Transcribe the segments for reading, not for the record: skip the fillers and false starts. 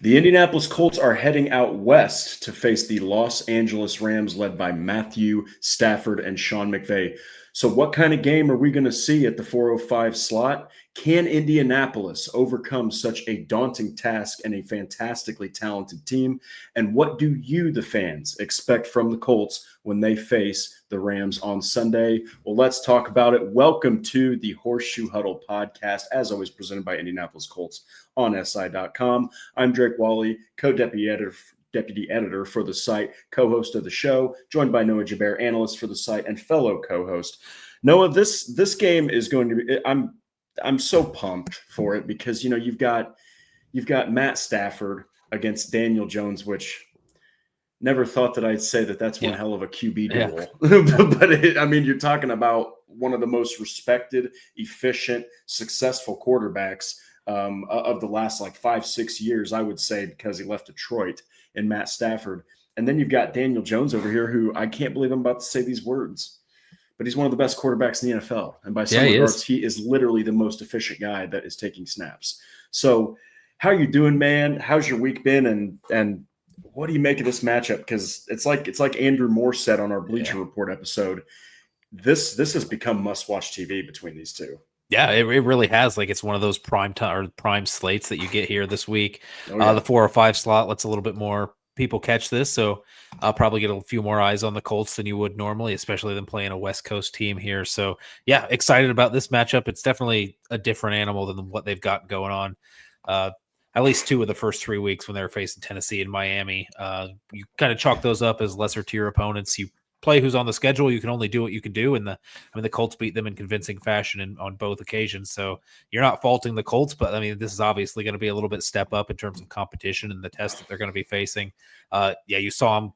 The Indianapolis Colts are heading out west to face the Los Angeles Rams, led by Matthew Stafford and Sean McVay. So, what kind of game are we going to see at the 4:05 slot? Can Indianapolis overcome such a daunting task and a fantastically talented team? And what do you, the fans, expect from the Colts when they face the Rams on Sunday? Well, let's talk about it. Welcome to the Horseshoe Huddle Podcast, as always presented by Indianapolis Colts on SI.com. I'm Drake Wally, co-deputy editor for the site, co-host of the show, joined by Noah Gebert, analyst for the site, and fellow co-host. Noah, this game is going to be. I'm so pumped for it because you've got Matt Stafford against Daniel Jones, which never thought that I'd say that's one hell of a QB duel. But you're talking about one of the most respected, efficient, successful quarterbacks of the last 5-6 years, I would say, because he left Detroit, and Matt Stafford. And then you've got Daniel Jones over here, who I can't believe I'm about to say these words, but he's one of the best quarterbacks in the NFL. And by some regards, he is literally the most efficient guy that is taking snaps. So how you doing, man? How's your week been? And what do you make of this matchup? Because it's like Andrew Moore said on our Bleacher Report episode, this has become must-watch TV between these two. Yeah, it really has. It's one of those prime time or prime slates that you get here this week. The 4:05 slot lets a little bit more people catch this, so I'll probably get a few more eyes on the Colts than you would normally, especially them playing a West Coast team here. So yeah, excited about this matchup. It's definitely a different animal than what they've got going on. At least 2 of the first 3 weeks when they were facing Tennessee and Miami. You kind of chalk those up as lesser tier opponents. You play who's on the schedule. You can only do what you can do, and the Colts beat them in convincing fashion on both occasions. So you're not faulting the Colts, but this is obviously going to be a little bit step up in terms of competition and the test that they're going to be facing. You saw them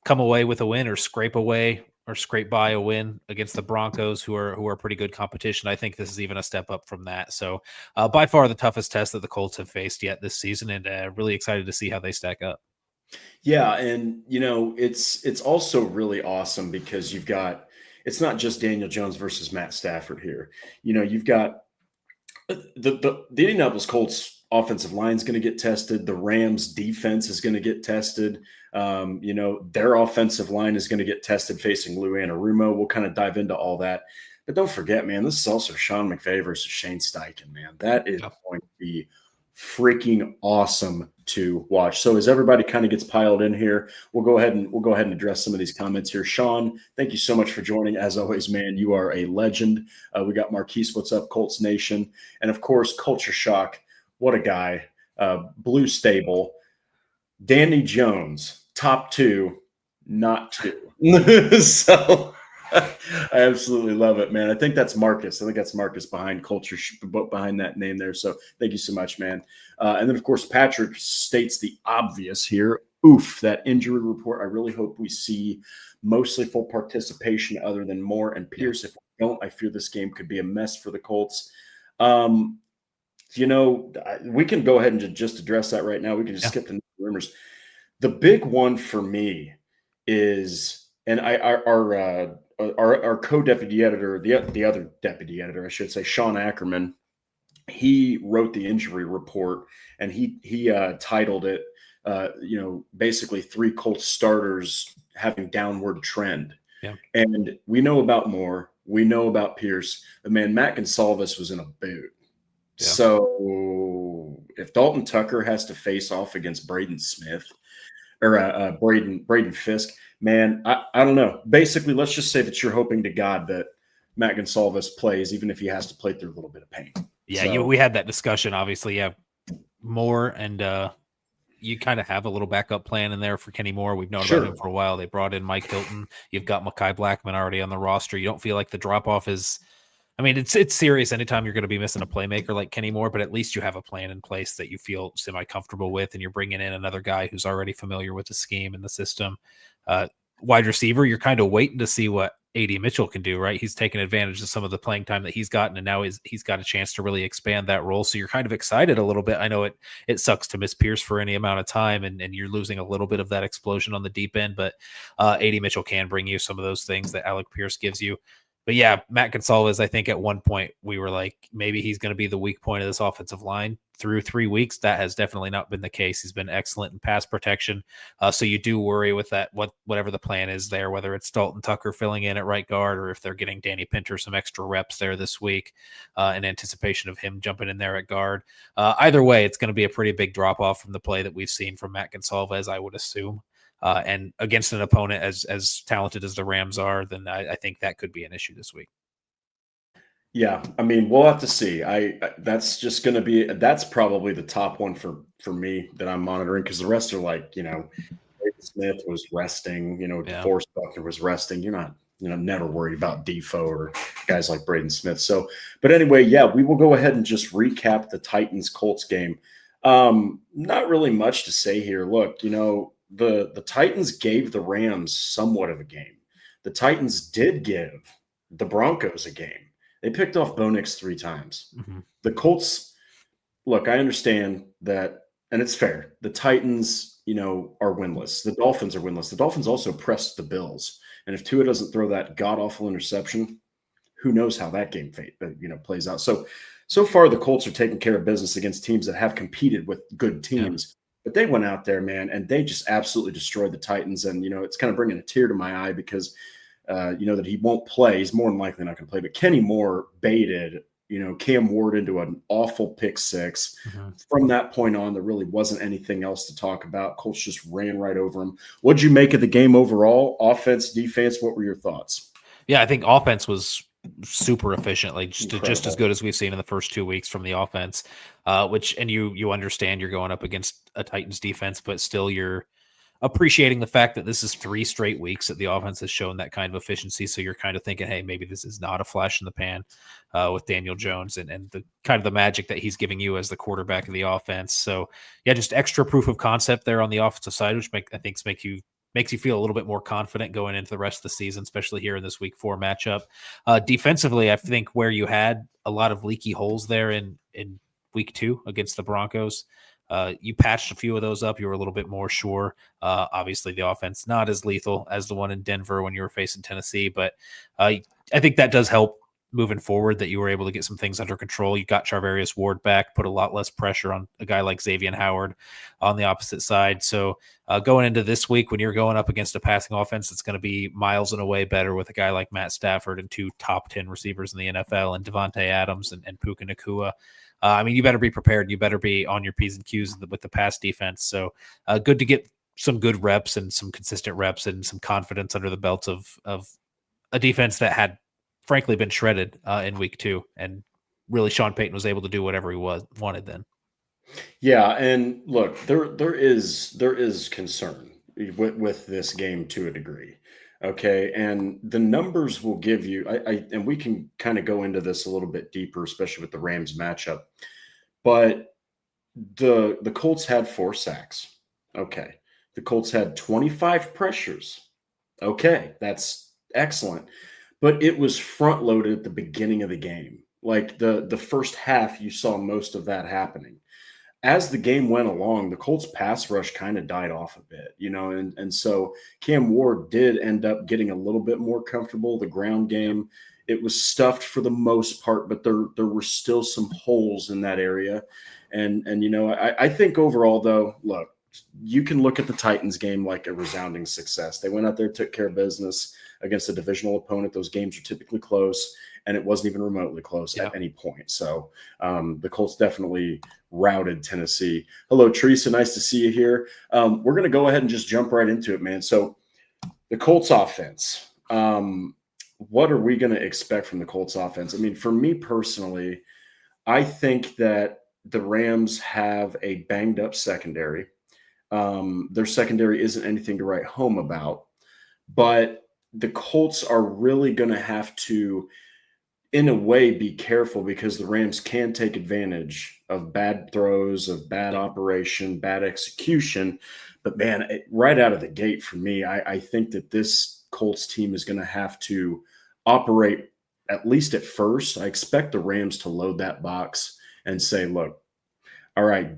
come away with a win or scrape by a win against the Broncos, who are pretty good competition. I think this is even a step up from that. So by far the toughest test that the Colts have faced yet this season, and really excited to see how they stack up. Yeah, and it's also really awesome because it's not just Daniel Jones versus Matt Stafford here. You've got the Indianapolis Colts offensive line is going to get tested. The Rams defense is going to get tested. Their offensive line is going to get tested facing Lou Anarumo. We'll kind of dive into all that. But don't forget, man, this is also Sean McVay versus Shane Steichen, man. That is going to be freaking awesome to watch. So as everybody kind of gets piled in here, we'll go ahead and address some of these comments here. Sean, thank you so much for joining. As always, man, you are a legend. We got Marquise, what's up, Colts Nation, and of course, Culture Shock. What a guy. Blue Stable, Danny Jones, top 2, not 2. So I absolutely love it, man. I think that's Marcus. Behind Culture, behind that name there. So thank you so much, man. And then, of course, Patrick states the obvious here. Oof, that injury report. I really hope we see mostly full participation other than Moore and Pierce. If we don't, I fear this game could be a mess for the Colts. We can go ahead and just address that right now. We can just skip the rumors. The big one for me is, and our co-deputy editor, the other deputy editor, I should say, Sean Ackerman, he wrote the injury report, and he titled it, basically 3 Colts starters having downward trend. Yeah. And we know about Moore, we know about Pierce, but man, Matt Gonsalves was in a boot. Yeah. So if Dalton Tucker has to face off against Braden Smith or Braden Fisk, man, I don't know. Basically, let's just say that you're hoping to God that Matt Gonsalves plays, even if he has to play through a little bit of pain. Yeah, we had that discussion, obviously. Yeah, Moore, and you kind of have a little backup plan in there for Kenny Moore. We've known about him for a while. They brought in Mike Hilton. You've got Mekhi Blackman already on the roster. You don't feel like the drop-off is – it's serious anytime you're going to be missing a playmaker like Kenny Moore, but at least you have a plan in place that you feel semi-comfortable with, and you're bringing in another guy who's already familiar with the scheme and the system. Wide receiver, you're kind of waiting to see what A.D. Mitchell can do, right? He's taken advantage of some of the playing time that he's gotten, and now he's got a chance to really expand that role. So you're kind of excited a little bit. I know it sucks to miss Pierce for any amount of time, and you're losing a little bit of that explosion on the deep end, but A.D. Mitchell can bring you some of those things that Alec Pierce gives you. But yeah, Matt Gonsalves, I think at one point we were like, maybe he's going to be the weak point of this offensive line through 3 weeks, that has definitely not been the case. He's been excellent in pass protection. So you do worry with that, whatever the plan is there, whether it's Dalton Tucker filling in at right guard or if they're getting Danny Pinter some extra reps there this week in anticipation of him jumping in there at guard. Either way, it's going to be a pretty big drop off from the play that we've seen from Matt Gonsalves, I would assume. And against an opponent as talented as the Rams are, then I think that could be an issue this week. Yeah, I mean, we'll have to see. That's just going to be that's probably the top one for me that I'm monitoring, because the rest are like, Braden Smith was resting, DeForest Buckner was resting. You're not, never worried about Defoe or guys like Braden Smith. So, but anyway, yeah, we will go ahead and just recap the Titans-Colts game. Not really much to say here. Look, the Titans gave the Rams somewhat of a game. The Titans did give the Broncos a game. They picked off Bo Nix 3 times. Mm-hmm. The Colts, look, I understand that, and it's fair. The Titans, are winless. The Dolphins are winless. The Dolphins also pressed the Bills. And if Tua doesn't throw that god-awful interception, who knows how that game plays out. So far, the Colts are taking care of business against teams that have competed with good teams. Yeah. But they went out there, man, and they just absolutely destroyed the Titans. And, it's kind of bringing a tear to my eye because – that he won't play. He's more than likely not going to play. But Kenny Moore baited, Cam Ward into an awful pick 6. Mm-hmm. From that point on, there really wasn't anything else to talk about. Colts just ran right over him. What'd you make of the game overall? Offense, defense, what were your thoughts? Yeah, I think offense was super efficient, like just as good as we've seen in the first 2 weeks from the offense, and you understand you're going up against a Titans defense, but still you're appreciating the fact that this is 3 straight weeks that the offense has shown that kind of efficiency. So you're kind of thinking, hey, maybe this is not a flash in the pan with Daniel Jones and the kind of the magic that he's giving you as the quarterback of the offense. So yeah, just extra proof of concept there on the offensive side, which I think makes you feel a little bit more confident going into the rest of the season, especially here in this week 4 matchup. Defensively, I think where you had a lot of leaky holes there in week 2 against the Broncos, you patched a few of those up. You were a little bit more sure. Obviously, the offense not as lethal as the one in Denver when you were facing Tennessee, but I think that does help moving forward that you were able to get some things under control. You got Charvarius Ward back, put a lot less pressure on a guy like Xavier Howard on the opposite side. So going into this week, when you're going up against a passing offense, it's going to be miles and away better with a guy like Matt Stafford and 2 top 10 receivers in the NFL and Devontae Adams and Puka Nacua. You better be prepared. You better be on your P's and Q's with the pass defense. So good to get some good reps and some consistent reps and some confidence under the belt of a defense that had frankly been shredded in week 2. And really Sean Payton was able to do whatever he wanted then. Yeah. And look, there is concern with this game to a degree. Okay. And the numbers will give you, and we can kind of go into this a little bit deeper, especially with the Rams matchup, but the Colts had 4 sacks. Okay. The Colts had 25 pressures. Okay. That's excellent. But it was front loaded at the beginning of the game. Like the first half, you saw most of that happening. As the game went along, the Colts pass rush kind of died off a bit, and so Cam Ward did end up getting a little bit more comfortable. The ground game, it was stuffed for the most part, but there were still some holes in that area. And I think overall, though, look, you can look at the Titans game like a resounding success. They went out there, took care of business against a divisional opponent. Those games are typically close, and it wasn't even remotely close at any point. So the Colts definitely routed Tennessee. Hello, Teresa. Nice to see you here. We're going to go ahead and just jump right into it, man. So the Colts offense, what are we going to expect from the Colts offense? I mean, for me personally, I think that the Rams have a banged up secondary. Their secondary isn't anything to write home about, but the Colts are really going to have to, in a way, be careful because the Rams can take advantage of bad throws, of bad operation, bad execution. But, man, right out of the gate for me, I think that this Colts team is going to have to operate, at least at first. I expect the Rams to load that box and say, look, all right,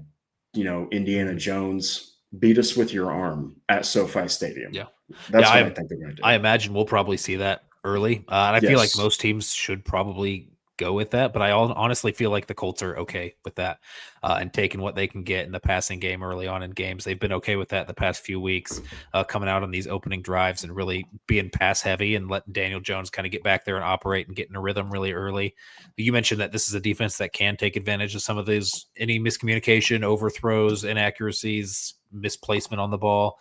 Indiana Jones, beat us with your arm at SoFi Stadium. Yeah. That's what I think they're going to do. I imagine we'll probably see that early. And I feel like most teams should probably go with that, but I honestly feel like the Colts are okay with that and taking what they can get in the passing game early on in games. They've been okay with that the past few weeks, coming out on these opening drives and really being pass heavy and letting Daniel Jones kind of get back there and operate and get in a rhythm really early. You mentioned that this is a defense that can take advantage of some of those, any miscommunication, overthrows, inaccuracies, misplacement on the ball.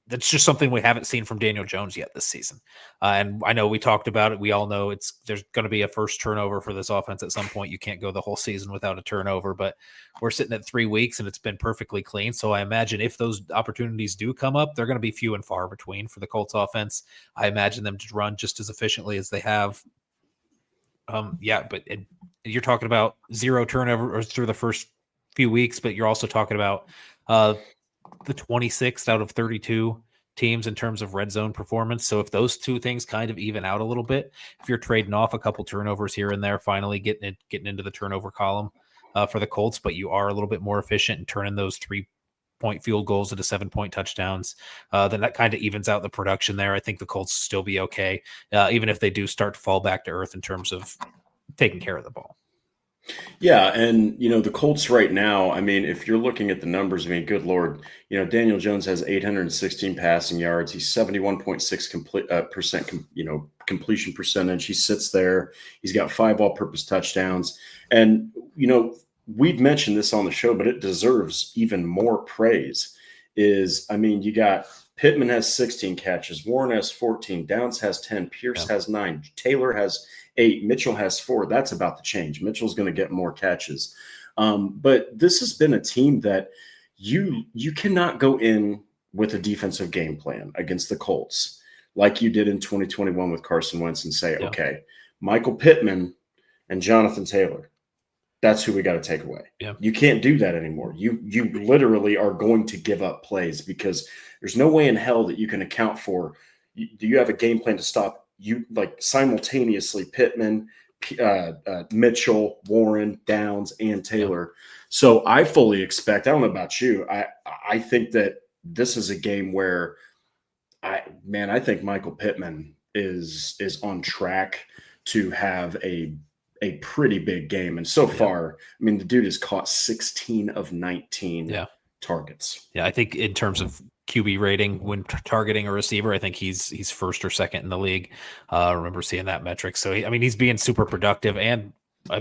That's just something we haven't seen from Daniel Jones yet this season. And I know we talked about it. We all know there's going to be a first turnover for this offense at some point. You can't go the whole season without a turnover, but we're sitting at 3 weeks and it's been perfectly clean. So I imagine if those opportunities do come up, they're going to be few and far between for the Colts offense. I imagine them to run just as efficiently as they have. But you're talking about 0 turnover through the first few weeks, but you're also talking about the 26th out of 32 teams in terms of red zone performance. So if those two things kind of even out a little bit, if you're trading off a couple turnovers here and there, finally getting into the turnover column for the Colts, but you are a little bit more efficient in turning those 3-point field goals into 7-point touchdowns, then that kind of evens out the production there. I think the Colts will still be okay, even if they do start to fall back to earth in terms of taking care of the ball. Yeah, and the Colts right now, I mean, if you're looking at the numbers, I mean, good Lord, Daniel Jones has 816 passing yards. He's 71.6% completion percentage. He sits there. He's got 5 all-purpose touchdowns. And we've mentioned this on the show, but it deserves even more praise. You got Pittman has 16 catches, Warren has 14, Downs has 10, Pierce has 9, Taylor has 8, Mitchell has 4. That's about to change. Mitchell's going to get more catches. But this has been a team that you cannot go in with a defensive game plan against the Colts like you did in 2021 with Carson Wentz and say, okay, Michael Pittman and Jonathan Taylor, that's who we got to take away. Yeah. You can't do that anymore. You literally are going to give up plays because there's no way in hell that you can account for. Do you have a game plan to stop you simultaneously Pittman, Mitchell, Warren, Downs, and Taylor? So I fully expect, I don't know about you, I think that this is a game where I think Michael Pittman is on track to have a pretty big game. And so far, I mean, the dude has caught 16 of 19 targets. Yeah, I think in terms of QB rating when targeting a receiver, I think he's first or second in the league. I remember seeing that metric. So, he's being super productive. And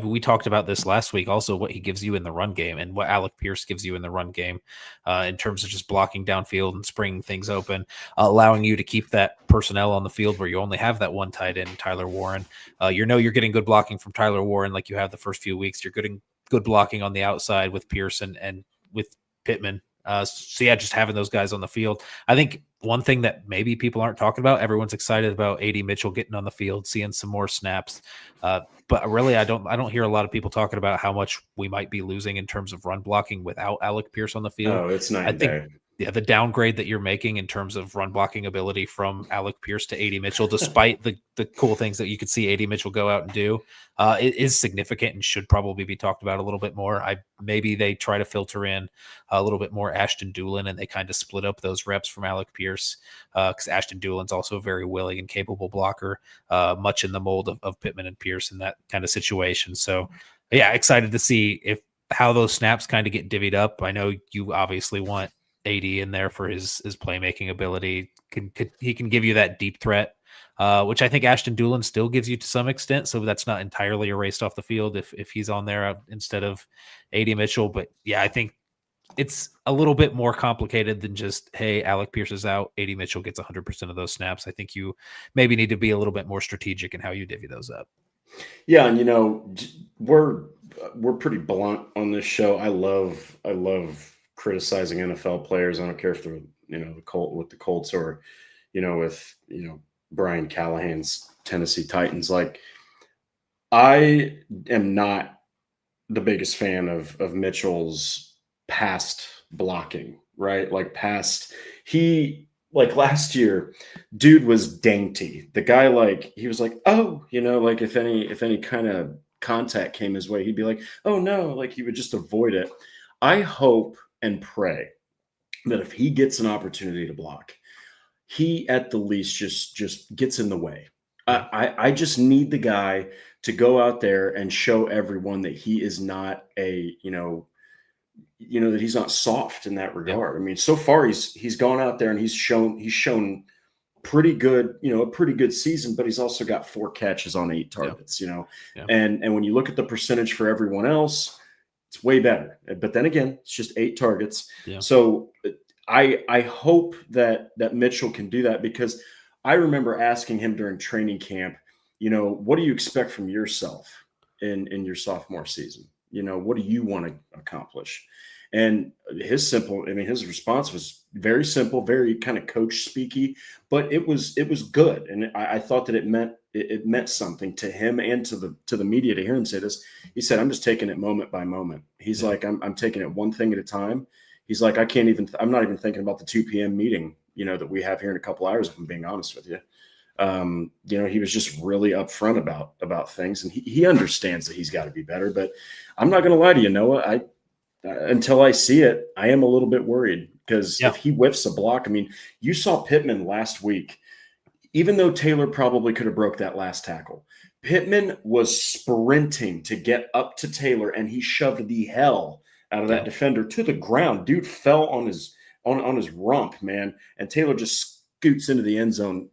we talked about this last week, also what he gives you in the run game and what Alec Pierce gives you in the run game in terms of just blocking downfield and springing things open, allowing you to keep that personnel on the field where you only have that one tight end, Tyler Warren. You're getting good blocking from Tyler Warren like you have the first few weeks. You're getting good blocking on the outside with Pierce and with Pittman. Just having those guys on the field. I think one thing that maybe people aren't talking about, everyone's excited about AD Mitchell getting on the field, seeing some more snaps. But really, I don't hear a lot of people talking about how much we might be losing in terms of run blocking without Alec Pierce on the field. Oh, it's night and day. Yeah, the downgrade that you're making in terms of run blocking ability from Alec Pierce to AD Mitchell, despite the cool things that you could see AD Mitchell go out and do, it is significant and should probably be talked about a little bit more. Maybe they try to filter in a little bit more Ashton Dulin and they kind of split up those reps from Alec Pierce because Ashton Dulin's also a very willing and capable blocker, much in the mold of Pittman and Pierce in that kind of situation. So, yeah, excited to see how those snaps kind of get divvied up. I know you obviously want AD in there for his playmaking ability. He can give you that deep threat, which I think Ashton Dulin still gives you to some extent. So that's not entirely erased off the field if he's on there instead of AD Mitchell. But yeah, I think it's a little bit more complicated than just, hey, Alec Pierce is out, AD Mitchell gets 100% of those snaps. I think you maybe need to be a little bit more strategic in how you divvy those up. Yeah, and we're pretty blunt on this show. I love criticizing NFL players. I don't care if they're the Colts or with Brian Callahan's Tennessee Titans. Like, I am not the biggest fan of Mitchell's past blocking, right? Like last year, dude was dainty. The guy, he was like, oh, if any kind of contact came his way, he'd be like, oh no, like he would just avoid it. I hope and pray that if he gets an opportunity to block, he at the least just gets in the way. I just need the guy to go out there and show everyone that he is not a, that he's not soft in that regard. I mean, so far he's gone out there and he's shown pretty good, a pretty good season, but he's also got 4 catches on 8 targets, and when you look at the percentage for everyone else, it's way better. But then again, it's just 8 targets. Yeah. So I hope that Mitchell can do that, because I remember asking him during training camp, what do you expect from yourself in your sophomore season? What do you want to accomplish? And his response was very simple, very kind of coach speaky, but it was good. And I thought that it meant something to him and to the media to hear him say this. He said, "I'm just taking it moment by moment." He's like, I'm taking it one thing at a time. He's like, I'm not even thinking about the 2 p.m. meeting, that we have here in a couple hours, if I'm being honest with you. He was just really upfront about things, and he understands that he's got to be better. But I'm not going to lie to you, Noah. Until I see it, I am a little bit worried, because if he whiffs a block, you saw Pittman last week. Even though Taylor probably could have broke that last tackle, Pittman was sprinting to get up to Taylor, and he shoved the hell out of that defender to the ground. Dude fell on his rump, man, and Taylor just scoots into the end zone,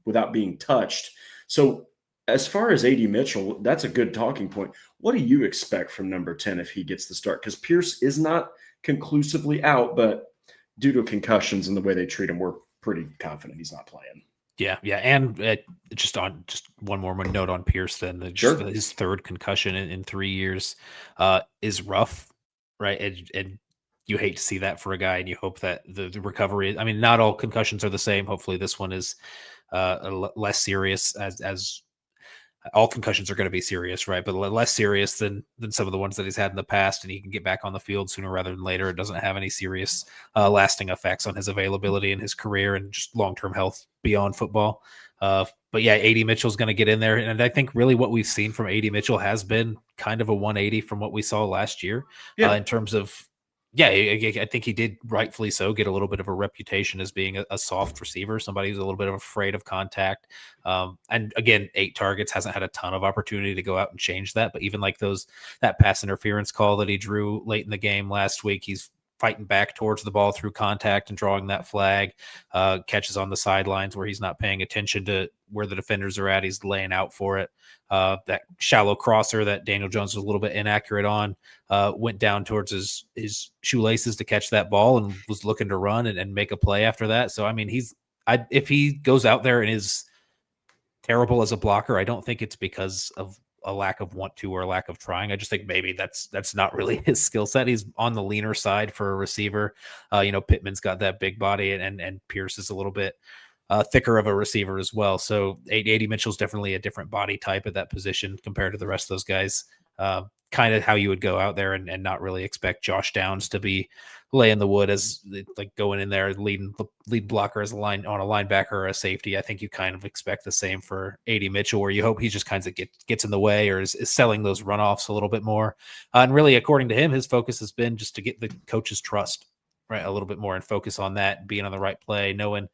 without being touched. So as far as A.D. Mitchell, that's a good talking point. What do you expect from number 10 if he gets the start? Because Pierce is not conclusively out, but due to concussions and the way they treat him, we're pretty confident he's not playing. Yeah. And just one more note on Pierce, then his 3rd concussion in 3 years is rough, right? And you hate to see that for a guy, and you hope that the recovery. Not all concussions are the same. Hopefully, this one is less serious, as all concussions are going to be serious, right? But less serious than some of the ones that he's had in the past, and he can get back on the field sooner rather than later. It doesn't have any serious lasting effects on his availability in his career and just long-term health beyond football. But yeah, A.D. Mitchell's going to get in there. And I think really what we've seen from A.D. Mitchell has been kind of a 180 from what we saw last year in terms of, I think he did rightfully so get a little bit of a reputation as being a soft receiver, somebody who's a little bit of afraid of contact. And again, 8 targets, hasn't had a ton of opportunity to go out and change that. But even like that pass interference call that he drew late in the game last week, he's fighting back towards the ball through contact and drawing that flag, catches on the sidelines where he's not paying attention to where the defenders are at. He's laying out for it. That shallow crosser that Daniel Jones was a little bit inaccurate on, went down towards his shoelaces to catch that ball and was looking to run and make a play after that. So, if he goes out there and is terrible as a blocker, I don't think it's because of a lack of want to or a lack of trying. I just think maybe that's not really his skill set. He's on the leaner side for a receiver. Pittman's got that big body, and Pierce is a little bit thicker of a receiver as well. So A.D. Mitchell's definitely a different body type at that position compared to the rest of those guys. Kind of how you would go out there and not really expect Josh Downs to be laying the wood as like going in there lead blocker as a linebacker or a safety. I think you kind of expect the same for A.D. Mitchell, where you hope he just kind of gets in the way or is selling those runoffs a little bit more. And really, according to him, his focus has been just to get the coach's trust, right, a little bit more and focus on that, being on the right play, knowing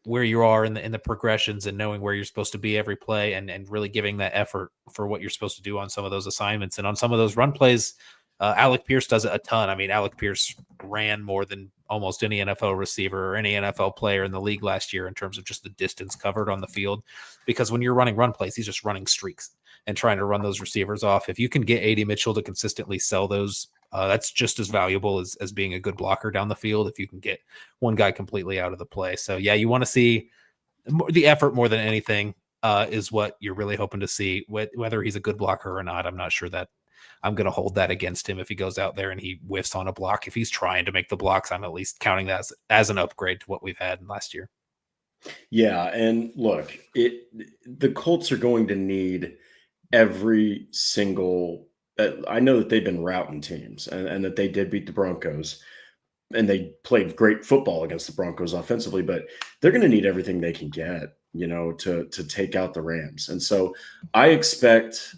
where you are in the progressions and knowing where you're supposed to be every play and really giving that effort for what you're supposed to do on some of those assignments. And on some of those run plays, Alec Pierce does it a ton. Alec Pierce ran more than almost any NFL receiver or any NFL player in the league last year in terms of just the distance covered on the field, because when you're running run plays, he's just running streaks and trying to run those receivers off. If you can get A.D. Mitchell to consistently sell those, that's just as valuable as being a good blocker down the field if you can get one guy completely out of the play. So, yeah, you want to see the effort more than anything is what you're really hoping to see. Whether he's a good blocker or not, I'm not sure that I'm going to hold that against him if he goes out there and he whiffs on a block. If he's trying to make the blocks, I'm at least counting that as an upgrade to what we've had last year. Yeah, and look, the Colts are going to need every single I know that they've been routing teams and that they did beat the Broncos and they played great football against the Broncos offensively, but they're going to need everything they can get, to take out the Rams. And so I expect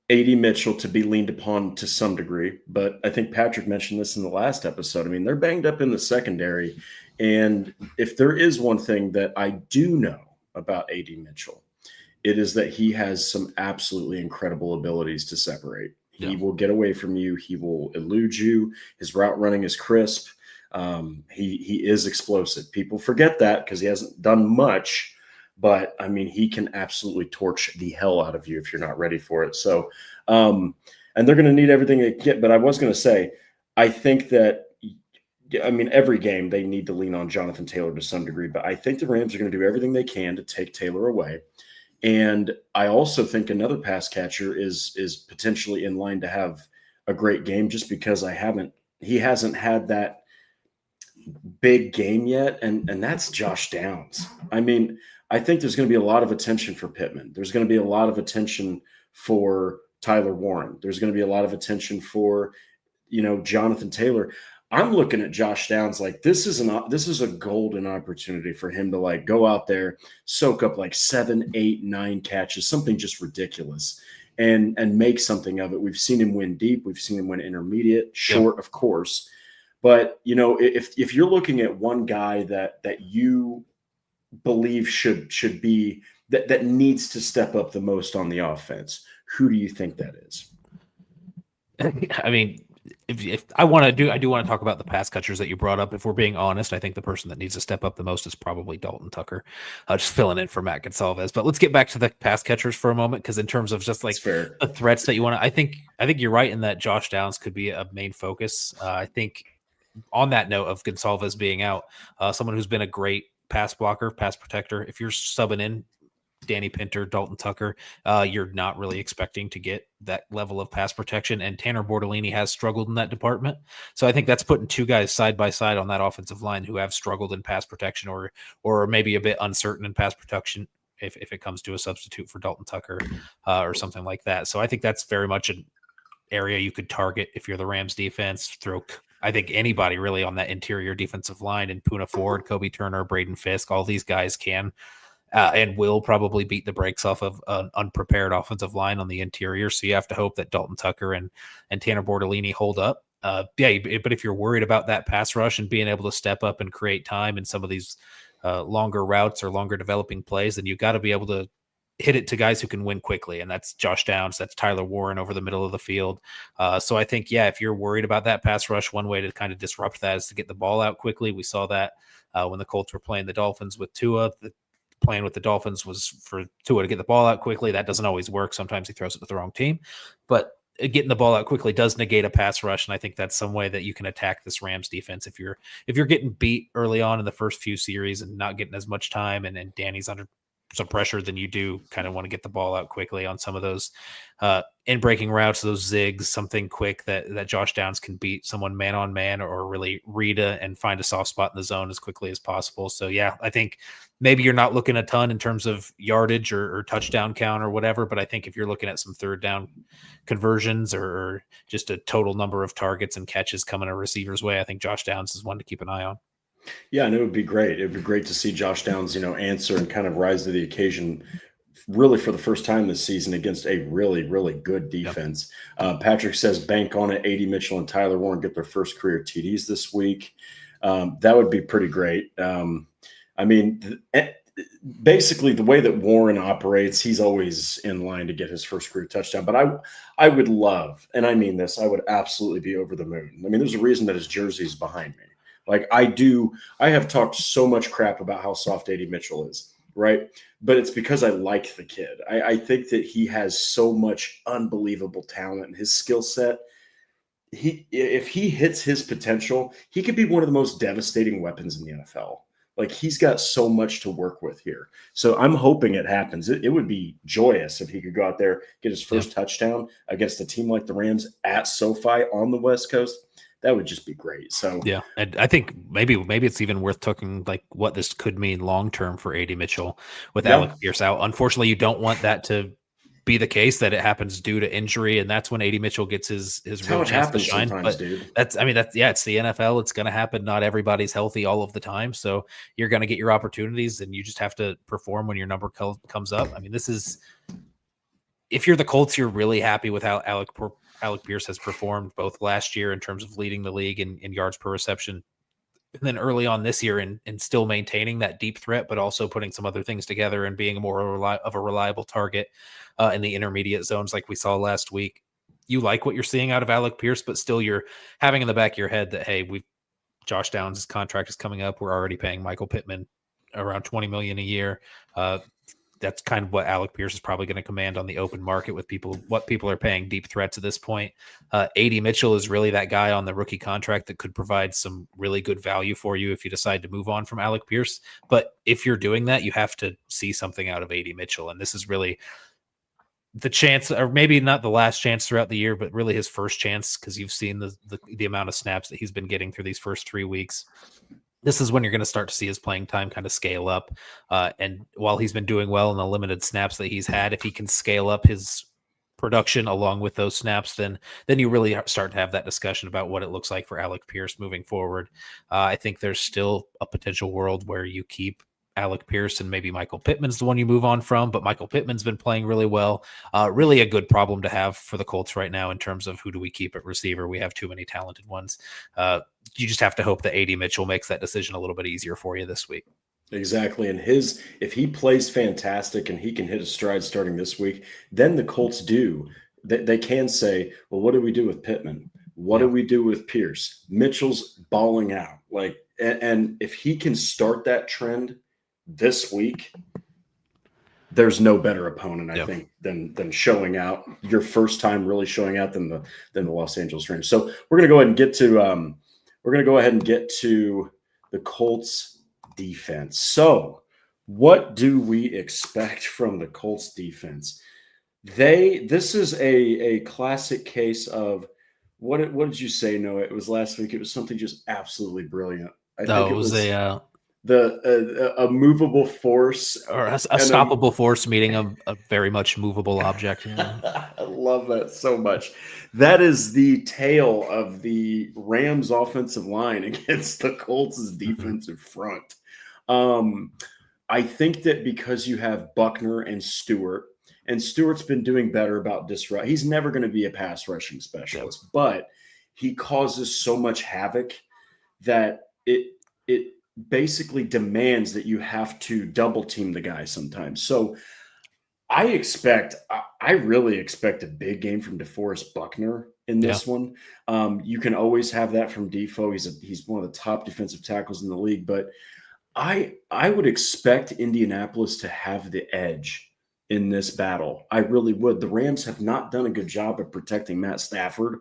A.D. Mitchell to be leaned upon to some degree, but I think Patrick mentioned this in the last episode. I mean, they're banged up in the secondary, and if there is one thing that I do know about A.D. Mitchell, it is that he has some absolutely incredible abilities to separate. He will get away from you. He will elude you. His route running is crisp. He is explosive. People forget that because he hasn't done much. But, I mean, he can absolutely torch the hell out of you if you're not ready for it. So, and they're going to need everything they get. But I was going to say, I think that, I mean, every game they need to lean on Jonathan Taylor to some degree. But I think the Rams are going to do everything they can to take Taylor away. And I also think another pass catcher is potentially in line to have a great game just because he hasn't had that big game yet. And that's Josh Downs. I mean, I think there's going to be a lot of attention for Pittman. There's going to be a lot of attention for Tyler Warren. There's going to be a lot of attention for, Jonathan Taylor. I'm looking at Josh Downs like this is a golden opportunity for him to like go out there, soak up like 7, 8, 9 catches, something just ridiculous, and make something of it. We've seen him win deep. We've seen him win intermediate, short, of course. But, if you're looking at one guy that you believe should be that needs to step up the most on the offense, who do you think that is? I mean, if I do want to talk about the pass catchers that you brought up. If we're being honest, I think the person that needs to step up the most is probably Dalton Tucker, just filling in for Matt Gonsalves. But let's get back to the pass catchers for a moment, because in terms of just like the threats that you want to, I think you're right in that Josh Downs could be a main focus. I think on that note of Gonsalves being out, someone who's been a great pass blocker, pass protector, if you're subbing in Danny Pinter, Dalton Tucker, you're not really expecting to get that level of pass protection. And Tanner Bortolini has struggled in that department. So I think that's putting two guys side by side on that offensive line who have struggled in pass protection or maybe a bit uncertain in pass protection if it comes to a substitute for Dalton Tucker or something like that. So I think that's very much an area you could target if you're the Rams defense. I think anybody really on that interior defensive line, and Poona Ford, Kobe Turner, Braden Fisk, all these guys can and will probably beat the brakes off of an unprepared offensive line on the interior. So you have to hope that Dalton Tucker and Tanner Bortolini hold up. But if you're worried about that pass rush and being able to step up and create time in some of these longer routes or longer developing plays, then you've got to be able to hit it to guys who can win quickly. And that's Josh Downs. That's Tyler Warren over the middle of the field. So I think, if you're worried about that pass rush, one way to kind of disrupt that is to get the ball out quickly. We saw that when the Colts were playing the Dolphins with Tua. Playing with the Dolphins was for Tua to get the ball out quickly. That doesn't always work. Sometimes he throws it to the wrong team. But getting the ball out quickly does negate a pass rush. And I think that's some way that you can attack this Rams defense. If you're getting beat early on in the first few series and not getting as much time and Danny's under some pressure, then you do kind of want to get the ball out quickly on some of those in breaking routes, those zigs, something quick that Josh Downs can beat someone man on man or really read and find a soft spot in the zone as quickly as possible. So I think maybe you're not looking a ton in terms of yardage or touchdown count or whatever, but I think if you're looking at some third down conversions or just a total number of targets and catches coming a receiver's way, I think Josh Downs is one to keep an eye on. Yeah, and it would be great. It would be great to see Josh Downs, answer and kind of rise to the occasion really for the first time this season against a really, really good defense. Yep. Patrick says bank on it. A.D. Mitchell and Tyler Warren get their first career TDs this week. That would be pretty great. Basically the way that Warren operates, he's always in line to get his first career touchdown. But I would love, and I mean this, I would absolutely be over the moon. I mean, there's a reason that his jersey is behind me. Like I have talked so much crap about how soft A.D. Mitchell is, right? But it's because I like the kid. I think that he has so much unbelievable talent and his skill set. If he hits his potential, he could be one of the most devastating weapons in the NFL. Like he's got so much to work with here. So I'm hoping it happens. It would be joyous if he could go out there, get his first touchdown against a team like the Rams at SoFi on the West Coast. That would just be great. So and I think maybe it's even worth talking like what this could mean long term for A.D. Mitchell with Alec Pierce out. Unfortunately, you don't want that to be the case, that it happens due to injury, and that's when A.D. Mitchell gets his real chance to shine. But dude. It's the NFL. It's going to happen. Not everybody's healthy all of the time, so you're going to get your opportunities, and you just have to perform when your number comes up. I mean, this is if you're the Colts, you're really happy with how Alec Pierce has performed both last year in terms of leading the league in yards per reception, and then early on this year in still maintaining that deep threat, but also putting some other things together and being of a reliable target in the intermediate zones like we saw last week. You like what you're seeing out of Alec Pierce, but still you're having in the back of your head that, hey, Josh Downs' contract is coming up. We're already paying Michael Pittman around $20 million a year. That's kind of what Alec Pierce is probably going to command on the open market with what people are paying deep threats at this point. A.D. Mitchell is really that guy on the rookie contract that could provide some really good value for you if you decide to move on from Alec Pierce. But if you're doing that, you have to see something out of A.D. Mitchell. And this is really the chance, or maybe not the last chance throughout the year, but really his first chance, because you've seen the amount of snaps that he's been getting through these first 3 weeks. This is when you're going to start to see his playing time kind of scale up. And while he's been doing well in the limited snaps that he's had, if he can scale up his production along with those snaps, then you really start to have that discussion about what it looks like for Alec Pierce moving forward. I think there's still a potential world where you keep Alec Pierce and maybe Michael Pittman's the one you move on from, but Michael Pittman's been playing really well. Really a good problem to have for the Colts right now in terms of who do we keep at receiver. We have too many talented ones. You just have to hope that A.D. Mitchell makes that decision a little bit easier for you this week. Exactly. And if he plays fantastic and he can hit a stride starting this week, then the Colts they can say, well, what do we do with Pittman? What do we do with Pierce? Mitchell's balling out. And if he can start that trend this week, there's no better opponent, I think, than showing out your first time really showing out than the Los Angeles Rams. So we're gonna go ahead and get to the Colts defense. So what do we expect from the Colts defense? This is a classic case of what did you say, Noah? It was last week. It was something just absolutely brilliant. I think it was a movable force or a stoppable force meeting a very much movable object. I love that so much. That is the tale of the Rams offensive line against the Colts' defensive front. I think that because you have Buckner and Stewart's been doing better about disrupt. He's never going to be a pass rushing specialist, but he causes so much havoc that it basically demands that you have to double team the guy sometimes. So I really expect a big game from DeForest Buckner in this one. You can always have that from Defoe. He's one of the top defensive tackles in the league, but I would expect Indianapolis to have the edge in this battle. I really would. The Rams have not done a good job of protecting Matt Stafford.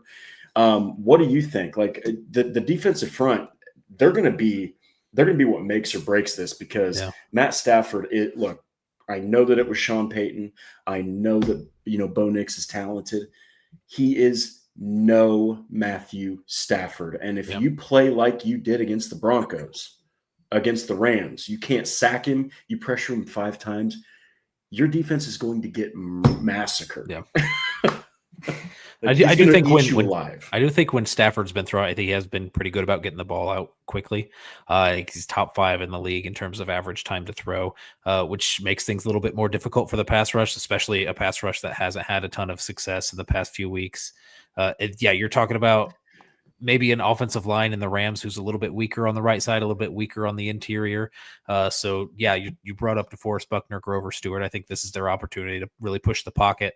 What do you think? Like the defensive front, they're going to be what makes or breaks this, because Matt Stafford, look, I know that it was Sean Payton. I know that, Bo Nix is talented. He is no Matthew Stafford. And if you play like you did against the Broncos, against the Rams, you can't sack him. You pressure him 5 times. Your defense is going to get massacred. Yeah. I do think when Stafford's been thrown, I think he has been pretty good about getting the ball out quickly. I think he's top 5 in the league in terms of average time to throw, which makes things a little bit more difficult for the pass rush, especially a pass rush that hasn't had a ton of success in the past few weeks. You're talking about maybe an offensive line in the Rams who's a little bit weaker on the right side, a little bit weaker on the interior. You brought up DeForest Buckner, Grover Stewart. I think this is their opportunity to really push the pocket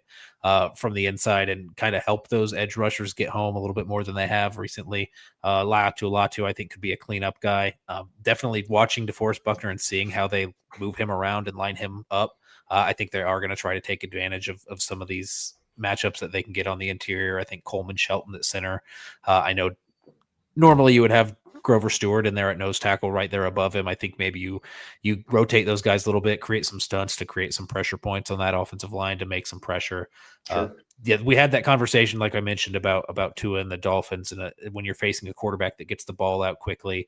from the inside and kind of help those edge rushers get home a little bit more than they have recently. Latu, I think, could be a cleanup guy. Definitely watching DeForest Buckner and seeing how they move him around and line him up. I think they are going to try to take advantage of some of these matchups that they can get on the interior. I think Coleman Shelton at center. I know normally you would have Grover Stewart in there at nose tackle right there above him. I think maybe you rotate those guys a little bit, create some stunts to create some pressure points on that offensive line to make some pressure. Sure. We had that conversation, like I mentioned, about Tua and the Dolphins. And when you're facing a quarterback that gets the ball out quickly,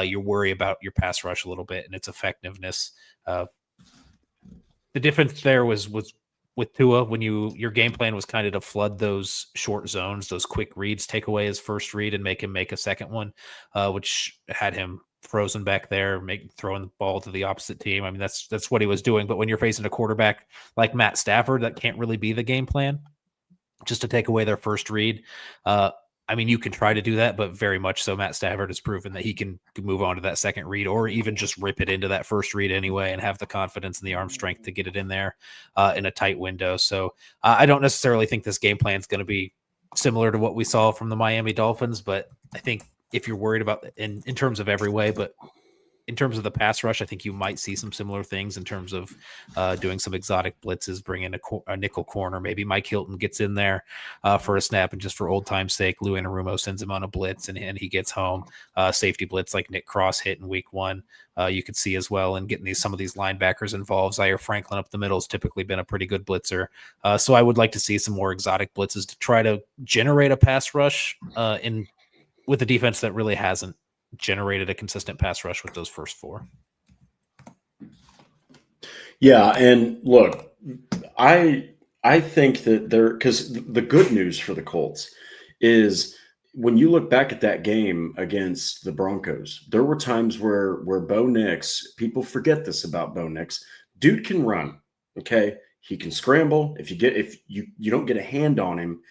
you worry about your pass rush a little bit and its effectiveness. The difference there was with Tua, when your game plan was kind of to flood those short zones, those quick reads, take away his first read and make him make a second one, which had him frozen back there, throwing the ball to the opposite team. I mean, that's what he was doing. But when you're facing a quarterback like Matt Stafford, that can't really be the game plan, just to take away their first read. I mean, you can try to do that, but very much so Matt Stafford has proven that he can move on to that second read, or even just rip it into that first read anyway, and have the confidence and the arm strength to get it in there in a tight window. So I don't necessarily think this game plan is going to be similar to what we saw from the Miami Dolphins, but I think if you're worried about in terms of every way, but in terms of the pass rush, I think you might see some similar things in terms of doing some exotic blitzes, bring in a nickel corner. Maybe Mike Hilton gets in there for a snap, and just for old time's sake, Lou Anarumo sends him on a blitz and he gets home. Safety blitz like Nick Cross hit in week 1. You could see as well, and getting some of these linebackers involved. Zaire Franklin up the middle has typically been a pretty good blitzer. So I would like to see some more exotic blitzes to try to generate a pass rush with a defense that really hasn't generated a consistent pass rush with those first 4. Yeah, and look, I think that because the good news for the Colts is when you look back at that game against the Broncos, there were times where Bo Nix, people forget this about Bo Nix, dude can run, okay? He can scramble. If you don't get a hand on him,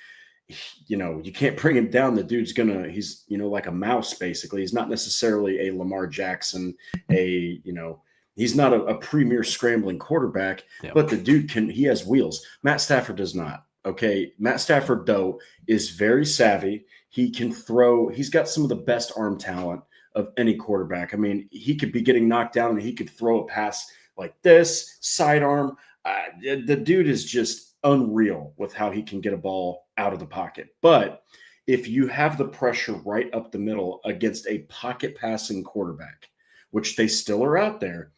you can't bring him down. The dude's he's like a mouse, basically. He's not necessarily a Lamar Jackson, he's not a premier scrambling quarterback, but the dude he has wheels. Matt Stafford does not. Okay. Matt Stafford, though, is very savvy. He can throw. He's got some of the best arm talent of any quarterback. I mean, he could be getting knocked down and he could throw a pass like this, sidearm. The dude is just unreal with how he can get a ball out of the pocket. But if you have the pressure right up the middle against a pocket passing quarterback, which they still are out there,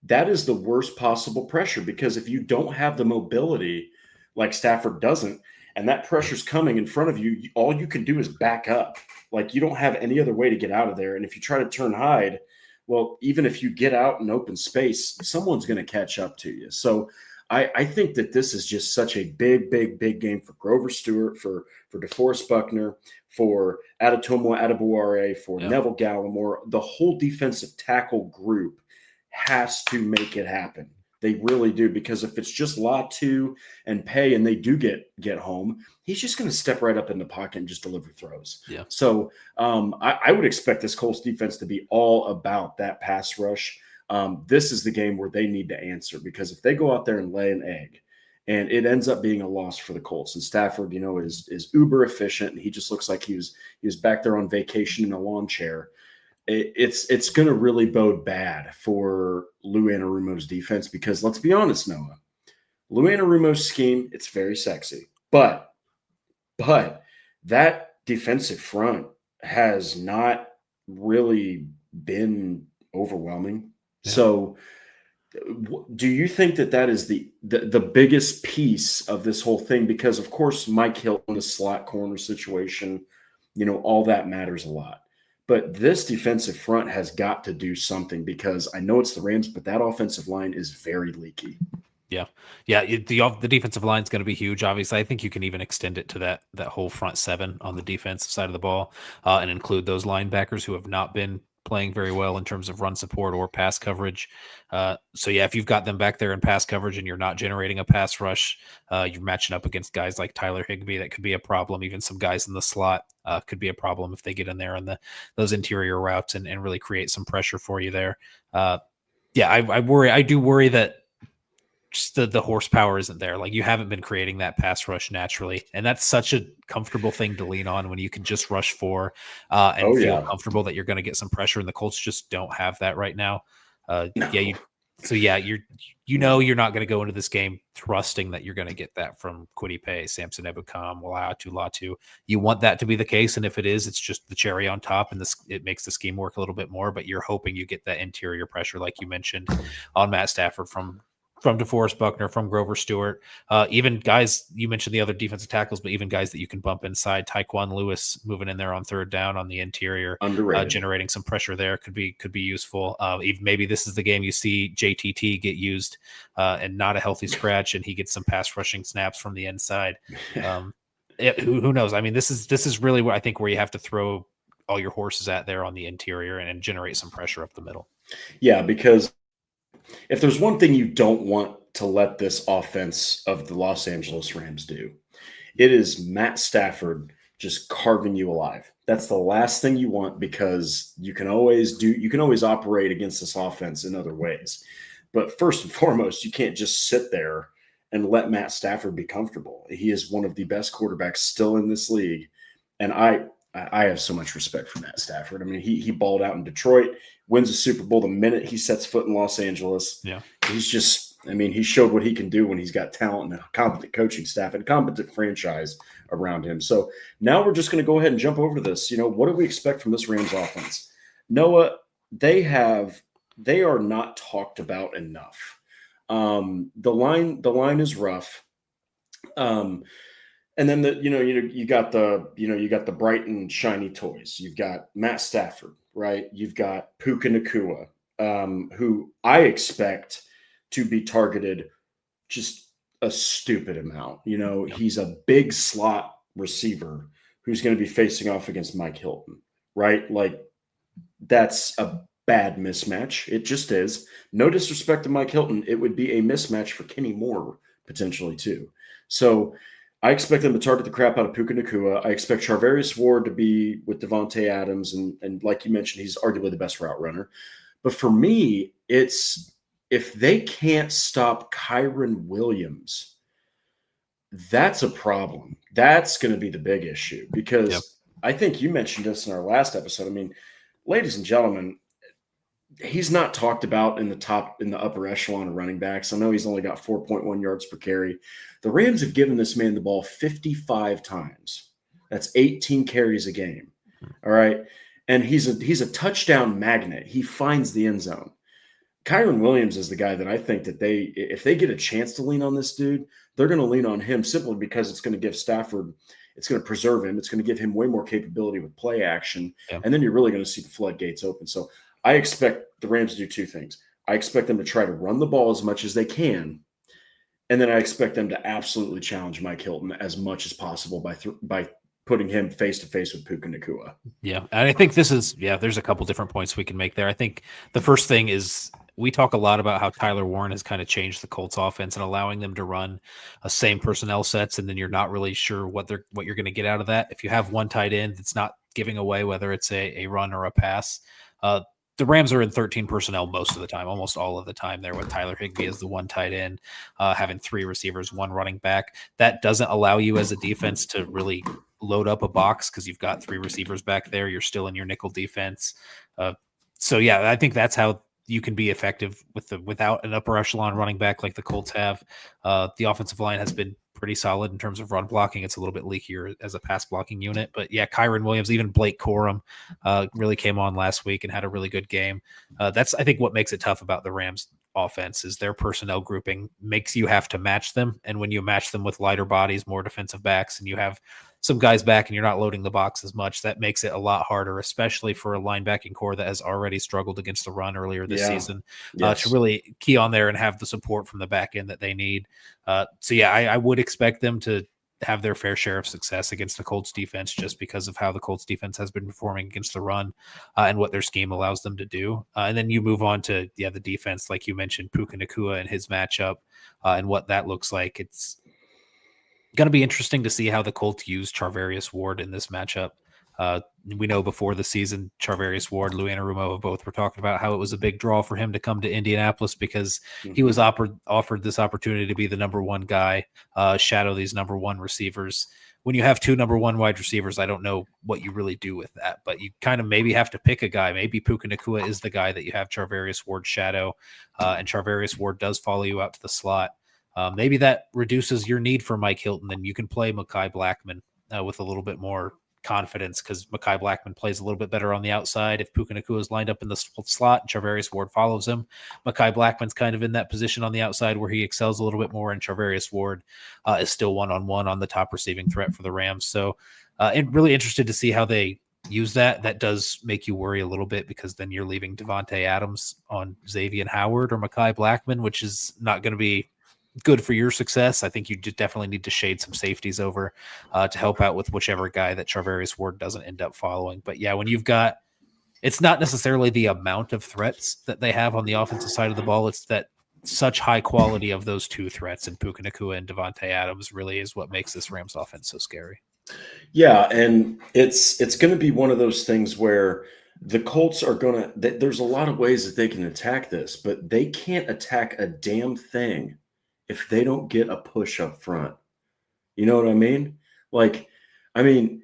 that is the worst possible pressure, because if you don't have the mobility like Stafford doesn't, and that pressure's coming in front of you, all you can do is back up. Like, you don't have any other way to get out of there. And if you try to turn hide, well, even if you get out in open space, someone's going to catch up to you. So I think that this is just such a big, big, big game for Grover Stewart, for DeForest Buckner, for Adetomo Adebaware, for Neville Gallimore. The whole defensive tackle group has to make it happen. They really do, because if it's just Latu and Pay and they do get home, he's just going to step right up in the pocket and just deliver throws. Yeah. So I would expect this Colts defense to be all about that pass rush. This is the game where they need to answer, because if they go out there and lay an egg and it ends up being a loss for the Colts, and Stafford, is uber efficient, and he just looks like he was back there on vacation in a lawn chair, it's going to really bode bad for Lou Anarumo's defense, because let's be honest, Noah, Lou Anarumo's scheme, it's very sexy, but that defensive front has not really been overwhelming. So do you think that is the biggest piece of this whole thing? Because, of course, Mike Hilton, the slot corner situation, all that matters a lot. But this defensive front has got to do something, because I know it's the Rams, but that offensive line is very leaky. Yeah. The defensive line is going to be huge. Obviously, I think you can even extend it to that whole front 7 on the defensive side of the ball, and include those linebackers who have not been playing very well in terms of run support or pass coverage. If you've got them back there in pass coverage and you're not generating a pass rush, you're matching up against guys like Tyler Higbee. That could be a problem. Even some guys in the slot could be a problem if they get in there on those interior routes and really create some pressure for you there. I worry. I do worry that just the horsepower isn't there. Like, you haven't been creating that pass rush naturally, and that's such a comfortable thing to lean on when you can just rush 4 and feel comfortable that you're going to get some pressure. And the Colts just don't have that right now. You're not going to go into this game trusting that you're going to get that from Kwity Paye, Samson Ebukam, Latu. You want that to be the case, and if it is, it's just the cherry on top, and it makes the scheme work a little bit more. But you're hoping you get that interior pressure, like you mentioned, on Matt Stafford from DeForest Buckner, from Grover Stewart, even guys, you mentioned the other defensive tackles, but even guys that you can bump inside. Taekwon Lewis moving in there on third down on the interior, generating some pressure there could be useful. Even maybe this is the game you see JTT get used and not a healthy scratch, and he gets some pass rushing snaps from the inside. Who knows? I mean, this is really where I think where you have to throw all your horses at there on the interior and generate some pressure up the middle. Yeah, because if there's one thing you don't want to let this offense of the Los Angeles Rams do, it is Matt Stafford just carving you alive. That's the last thing you want, because you can always operate against this offense in other ways. But first and foremost, you can't just sit there and let Matt Stafford be comfortable. He is one of the best quarterbacks still in this league. And I have so much respect for Matt Stafford. I mean, he balled out in Detroit, wins a Super Bowl the minute he sets foot in Los Angeles. Yeah. He showed what he can do when he's got talent and a competent coaching staff and a competent franchise around him. So now we're just going to go ahead and jump over to this. What do we expect from this Rams offense? Noah, they are not talked about enough. The line is rough. And then you got the bright and shiny toys. You've got Matt Stafford, right? You've got Puka Nacua, who I expect to be targeted just a stupid amount. He's a big slot receiver who's going to be facing off against Mike Hilton, right? Like, that's a bad mismatch. It just is. No disrespect to Mike Hilton. It would be a mismatch for Kenny Moore potentially too. So I expect them to target the crap out of Puka Nacua. I expect Charvarius Ward to be with Devontae Adams. And like you mentioned, he's arguably the best route runner. But for me, it's if they can't stop Kyren Williams, that's a problem. That's going to be the big issue, because I think you mentioned this in our last episode. I mean, ladies and gentlemen, he's not talked about in the upper echelon of running backs. I know he's only got 4.1 yards per carry. The Rams have given this man the ball 55 times. That's 18 carries a game. All right. And he's a touchdown magnet. He finds the end zone. Kyren Williams is the guy that I think that if they get a chance to lean on this dude, they're going to lean on him simply because it's going to give Stafford, it's going to preserve him. It's going to give him way more capability with play action. Yeah. And then you're really going to see the floodgates open. So I expect the Rams to do two things. I expect them to try to run the ball as much as they can. And then I expect them to absolutely challenge Mike Hilton as much as possible by putting him face-to-face with Puka Nacua. Yeah, and I think there's a couple different points we can make there. I think the first thing is we talk a lot about how Tyler Warren has kind of changed the Colts offense and allowing them to run a same personnel sets, and then you're not really sure what you're going to get out of that. If you have one tight end that's not giving away, whether it's a run or a pass, the Rams are in 13 personnel most of the time, almost all of the time there, with Tyler Higbee as the one tight end, having three receivers, one running back. That doesn't allow you as a defense to really load up a box because you've got three receivers back there. You're still in your nickel defense. So I think that's how you can be effective without an upper echelon running back like the Colts have. The offensive line has been pretty solid in terms of run blocking. It's a little bit leakier as a pass blocking unit, but Kyren Williams, even Blake Corum really came on last week and had a really good game. That's, I think, what makes it tough about the Rams offense is their personnel grouping makes you have to match them. And when you match them with lighter bodies, more defensive backs, and you have some guys back and you're not loading the box as much, that makes it a lot harder, especially for a linebacking core that has already struggled against the run earlier this season, to really key on there and have the support from the back end that they need. I would expect them to have their fair share of success against the Colts defense just because of how the Colts defense has been performing against the run and what their scheme allows them to do. And then you move on to the defense, like you mentioned, Puka Nacua and his matchup and what that looks like. It's going to be interesting to see how the Colts use Charvarius Ward in this matchup. We know before the season, Charvarius Ward, Lou Anarumo both were talking about how it was a big draw for him to come to Indianapolis because he was offered this opportunity to be the number one guy, shadow these number one receivers. When you have two number one wide receivers, I don't know what you really do with that, but you kind of maybe have to pick a guy. Maybe Puka Nacua is the guy that you have Charvarius Ward shadow, and Charvarius Ward does follow you out to the slot. Maybe that reduces your need for Mike Hilton, and you can play Mekhi Blackman with a little bit more confidence because Mekhi Blackman plays a little bit better on the outside. If Puka Nacua is lined up in the slot and Charvarius Ward follows him, Mekhi Blackman's kind of in that position on the outside where he excels a little bit more, and Charvarius Ward is still one-on-one on the top receiving threat for the Rams. So really interested to see how they use that. That does make you worry a little bit because then you're leaving Devontae Adams on Xavier Howard or Mekhi Blackman, which is not going to be good for your success. I think you definitely need to shade some safeties over to help out with whichever guy that Charvarius Ward doesn't end up following. But yeah, when you've got, it's not necessarily the amount of threats that they have on the offensive side of the ball. It's that such high quality of those two threats, and Puka Nacua and Devontae Adams really is what makes this Rams offense so scary. Yeah, and it's going to be one of those things where the Colts are going to – there's a lot of ways that they can attack this, but they can't attack a damn thing if they don't get a push up front. You know what I mean? Like, I mean,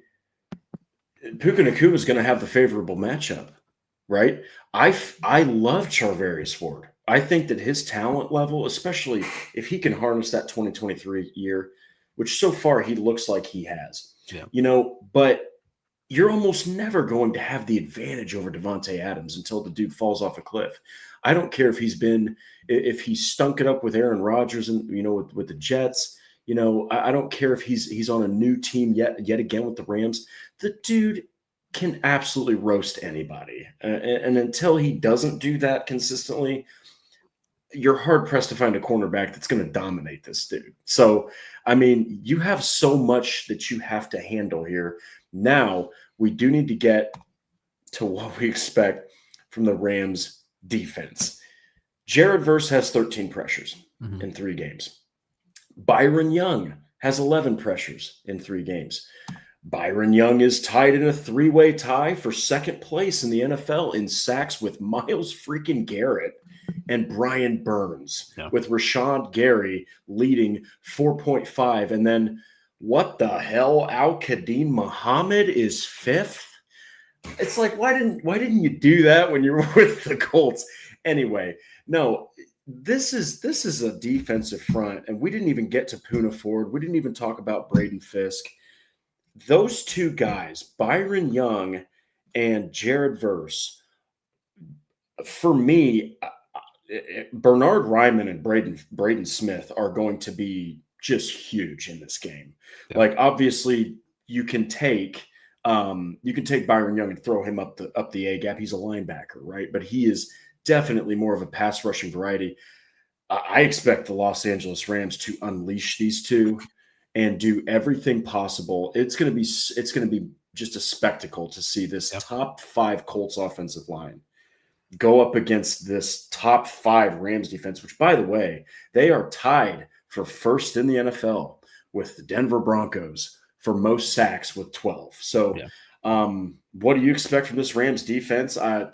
Puka Nacua is going to have the favorable matchup, right? I love Charvarius Ward. I think that his talent level, especially if he can harness that 2023 year, which so far he looks like he has, but you're almost never going to have the advantage over Devontae Adams until the dude falls off a cliff. I don't care if he stunk it up with Aaron Rodgers and, with the Jets. I don't care if he's on a new team yet again with the Rams. The dude can absolutely roast anybody. And until he doesn't do that consistently, you're hard-pressed to find a cornerback that's going to dominate this dude. So, I mean, you have so much that you have to handle here. Now, we do need to get to what we expect from the Rams defense. Jared Verse has 13 pressures in 3 games. Byron Young has 11 pressures in 3 games. Byron Young is tied in a 3-way tie for second place in the NFL in sacks with Myles freaking Garrett and Brian Burns, with Rashawn Gary leading 4.5. And then what the hell? Al-Qadim Muhammad is 5th. It's like, why didn't you do that when you were with the Colts? Anyway, no, this is a defensive front, and we didn't even get to Poona Ford. We didn't even talk about Braden Fisk. Those two guys, Byron Young and Jared Verse, for me, Bernard Ryman and Braden Smith are going to be just huge in this game. Yeah. Like, obviously, you can take Byron Young and throw him up the A gap. He's a linebacker, right? But he is definitely more of a pass rushing variety. I expect the Los Angeles Rams to unleash these two and do everything possible. It's going to be just a spectacle to see this top 5 Colts offensive line go up against this top 5 Rams defense, which, by the way, they are tied for first in the NFL with the Denver Broncos for most sacks with 12. So what do you expect from this Rams defense? I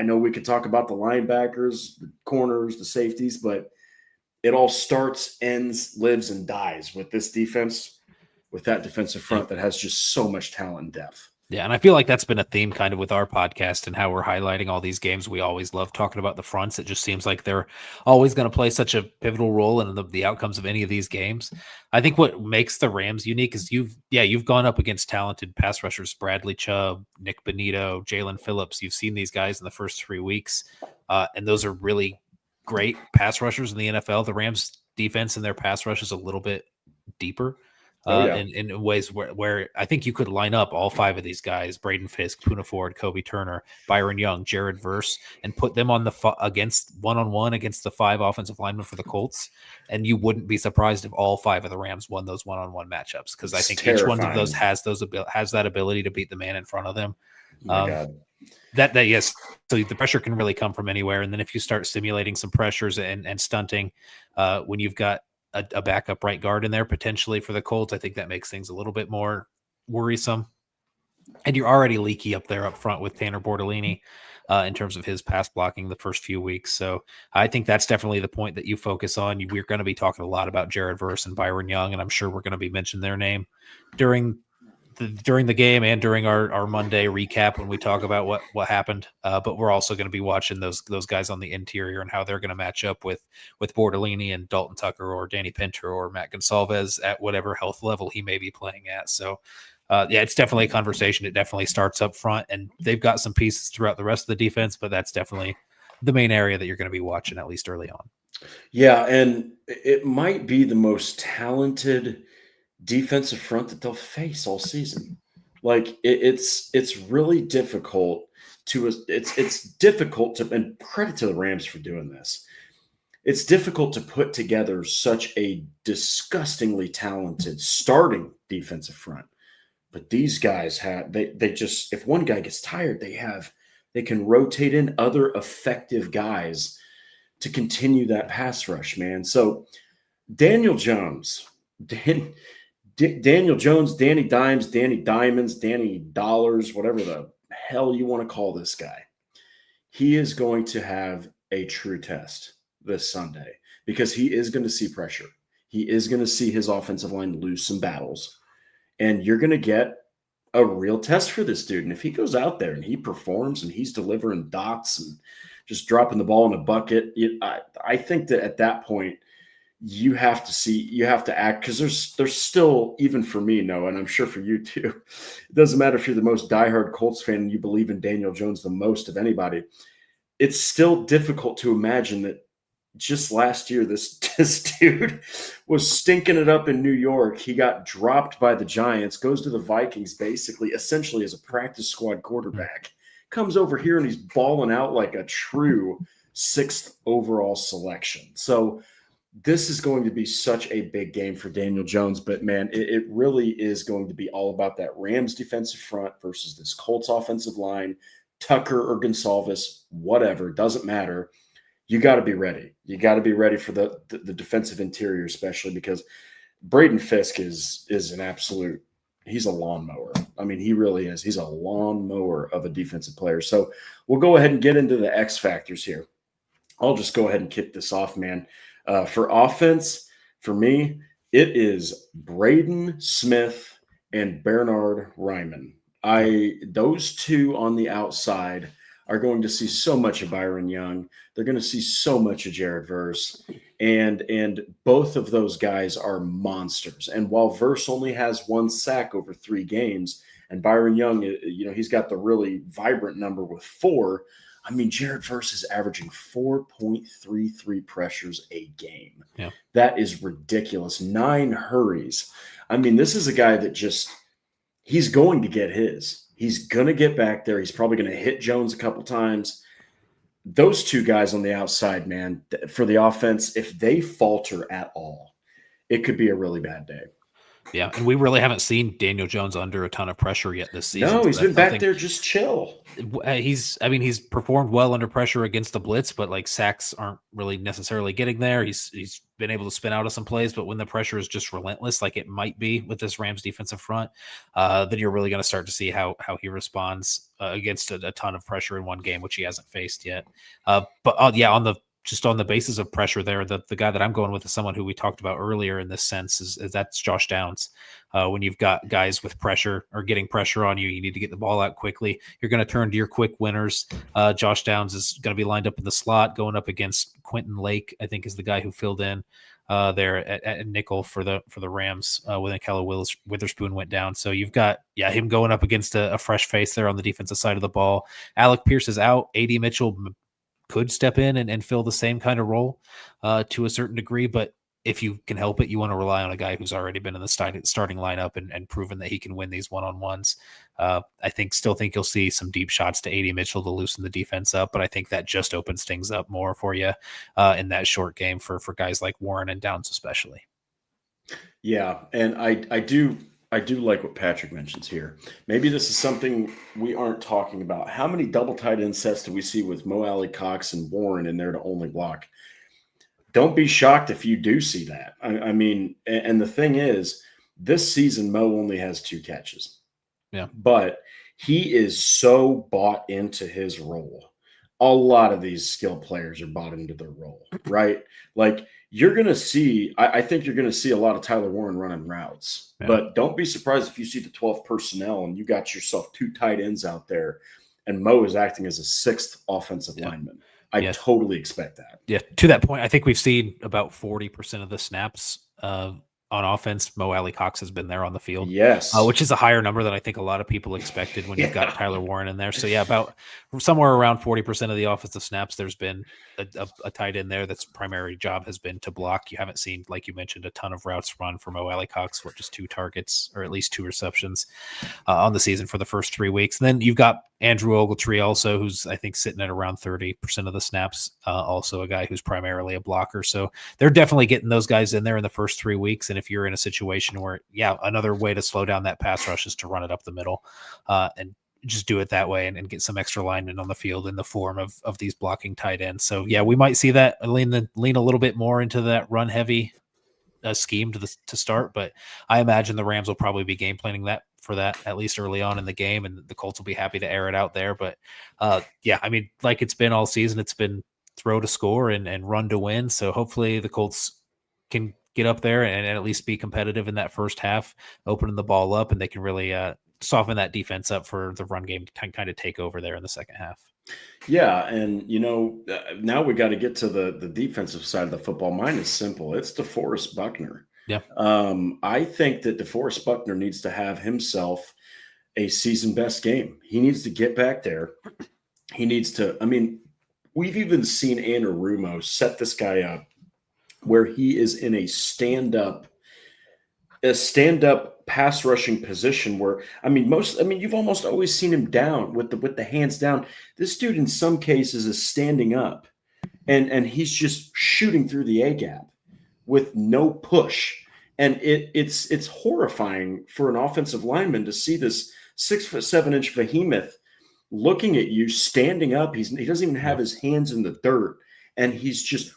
know we could talk about the linebackers, the corners, the safeties, but it all starts, ends, lives, and dies with this defense, with that defensive front that has just so much talent and depth. Yeah, and I feel like that's been a theme kind of with our podcast and how we're highlighting all these games. We always love talking about the fronts. It just seems like they're always going to play such a pivotal role in the outcomes of any of these games. I think what makes the Rams unique is you've gone up against talented pass rushers, Bradley Chubb, Nick Bonito, Jalen Phillips. You've seen these guys in the first 3 weeks, and those are really great pass rushers in the NFL. The Rams defense and their pass rush is a little bit deeper. In ways where I think you could line up all 5 of these guys, Braden Fisk, Poona Ford, Kobe Turner, Byron Young, Jared Verse, and put them on against one-on-one against the 5 offensive linemen for the Colts, and you wouldn't be surprised if all 5 of the Rams won those one-on-one matchups, because I think each one of those has that ability to beat the man in front of them. Oh my God. That yes, so the pressure can really come from anywhere, and then if you start simulating some pressures and stunting, when you've got a backup right guard in there potentially for the Colts, I think that makes things a little bit more worrisome. And you're already leaky up there up front with Tanner Bortolini in terms of his pass blocking the first few weeks. So I think that's definitely the point that you focus on. We're going to be talking a lot about Jared Verse and Byron Young, and I'm sure we're going to be mentioning their name during the game and during our Monday recap when we talk about what happened. But we're also going to be watching those guys on the interior and how they're going to match up with Bortolini and Dalton Tucker or Danny Pinter or Matt Gonsalves at whatever health level he may be playing at. So it's definitely a conversation. It definitely starts up front, and they've got some pieces throughout the rest of the defense, but that's definitely the main area that you're going to be watching, at least early on. Yeah. And it might be the most talented defensive front that they'll face all season. Like it's really difficult it's difficult to, and credit to the Rams for doing this. it's difficult to put together such a disgustingly talented starting defensive front. But these guys they just, if one guy gets tired, they can rotate in other effective guys to continue that pass rush, man. So Daniel Jones, Daniel Jones, Danny Dimes, Danny Diamonds, Danny Dollars, whatever the hell you want to call this guy, he is going to have a true test this Sunday because he is going to see pressure. He is going to see his offensive line lose some battles, and you're going to get a real test for this dude. And if he goes out there and he performs and he's delivering dots and just dropping the ball in a bucket, I think that at that point, you have to act, because there's still, even for me, Noah, and I'm sure for you too, it doesn't matter if you're the most diehard Colts fan and you believe in Daniel Jones the most of anybody. It's still difficult to imagine that just last year, this dude was stinking it up in New York. He got dropped by the Giants, goes to the Vikings, basically, essentially as a practice squad quarterback, comes over here and he's balling out like a true 6th overall selection. So this is going to be such a big game for Daniel Jones, but man, it really is going to be all about that Rams defensive front versus this Colts offensive line. Tucker or Gonsalves, whatever, doesn't matter. You got to be ready. You got to be ready for the defensive interior, especially because Braden Fisk is an absolute, he's a lawnmower. I mean, he really is. He's a lawnmower of a defensive player. So we'll go ahead and get into the X factors here. I'll just go ahead and kick this off, man. For offense, for me, it is Braden Smith and Bernard Ryman. Those two on the outside are going to see so much of Byron Young. They're going to see so much of Jared Verse. And both of those guys are monsters. And while Verse only has 1 sack over 3 games, and Byron Young, he's got the really vibrant number with 4, I mean, Jared Verse is averaging 4.33 pressures a game. Yeah. That is ridiculous. 9 hurries. I mean, this is a guy that he's going to get his. He's going to get back there. He's probably going to hit Jones a couple times. Those 2 guys on the outside, man, for the offense, if they falter at all, it could be a really bad day. Yeah, and we really haven't seen Daniel Jones under a ton of pressure yet this season. No, he's been back there just chill. He's performed well under pressure against the blitz, but like sacks aren't really necessarily getting there. He's been able to spin out of some plays, but when the pressure is just relentless, like it might be with this Rams defensive front, then you're really going to start to see how he responds against a ton of pressure in one game, which he hasn't faced yet. On the basis of pressure there, the guy that I'm going with is someone who we talked about earlier in this sense is that's Josh Downs. When you've got guys with pressure or getting pressure on you, you need to get the ball out quickly. You're going to turn to your quick winners. Josh Downs is going to be lined up in the slot going up against Quentin Lake, I think is the guy who filled in there at nickel for the Rams when Ahkello Witherspoon went down. So you've got him going up against a fresh face there on the defensive side of the ball. Alec Pierce is out. A.D. Mitchell could step in and fill the same kind of role to a certain degree. But if you can help it, you want to rely on a guy who's already been in the starting lineup and proven that he can win these one-on-ones. I still think you'll see some deep shots to A.D. Mitchell to loosen the defense up, but I think that just opens things up more for you in that short game for guys like Warren and Downs especially. Yeah, and I do like what Patrick mentions here. Maybe this is something we aren't talking about. How many double tight end sets do we see with Mo Alley-Cox and Warren in there to only block? Don't be shocked if you do see that. I mean, and the thing is, this season, Mo only has 2 catches. Yeah. But he is so bought into his role. A lot of these skilled players are bought into their role, right? Like, you're going to see, I think you're going to see a lot of Tyler Warren running routes, but don't be surprised if you see the 12 personnel and you got yourself 2 tight ends out there and Mo is acting as a 6th offensive lineman. I totally expect that. Yeah. To that point, I think we've seen about 40% of the snaps on offense. Mo Alley-Cox has been there on the field. Yes. Which is a higher number than I think a lot of people expected when you've got Tyler Warren in there. So about somewhere around 40% of the offensive snaps, there's been a tight end there that's primary job has been to block. You haven't seen, like you mentioned, a ton of routes run for Mo Alley-Cox, just 2 targets or at least 2 receptions on the season for the first 3 weeks. And then you've got Andrew Ogletree also, who's I think sitting at around 30% of the snaps, also a guy who's primarily a blocker. So they're definitely getting those guys in there in the first 3 weeks. And if you're in a situation where, another way to slow down that pass rush is to run it up the middle and just do it that way and get some extra linemen on the field in the form of these blocking tight ends. So we might see that lean a little bit more into that run heavy scheme to start, but I imagine the Rams will probably be game planning for that at least early on in the game, and the Colts will be happy to air it out there. But I mean, like it's been all season, it's been throw to score and run to win. So hopefully the Colts can get up there and at least be competitive in that first half, opening the ball up, and they can really soften that defense up for the run game to kind of take over there in the second half. Yeah, and now we got to get to the defensive side of the football. Mine is simple. It's DeForest Buckner. Yeah. I think that DeForest Buckner needs to have himself a season best game. He needs to get back there. He needs to, we've even seen Anarumo set this guy up where he is in a stand-up pass rushing position where, you've almost always seen him down with the hands down. This dude in some cases is standing up and he's just shooting through the A gap with no push. And it's horrifying for an offensive lineman to see this 6'7" behemoth looking at you, standing up. He doesn't even have his hands in the dirt, and he's just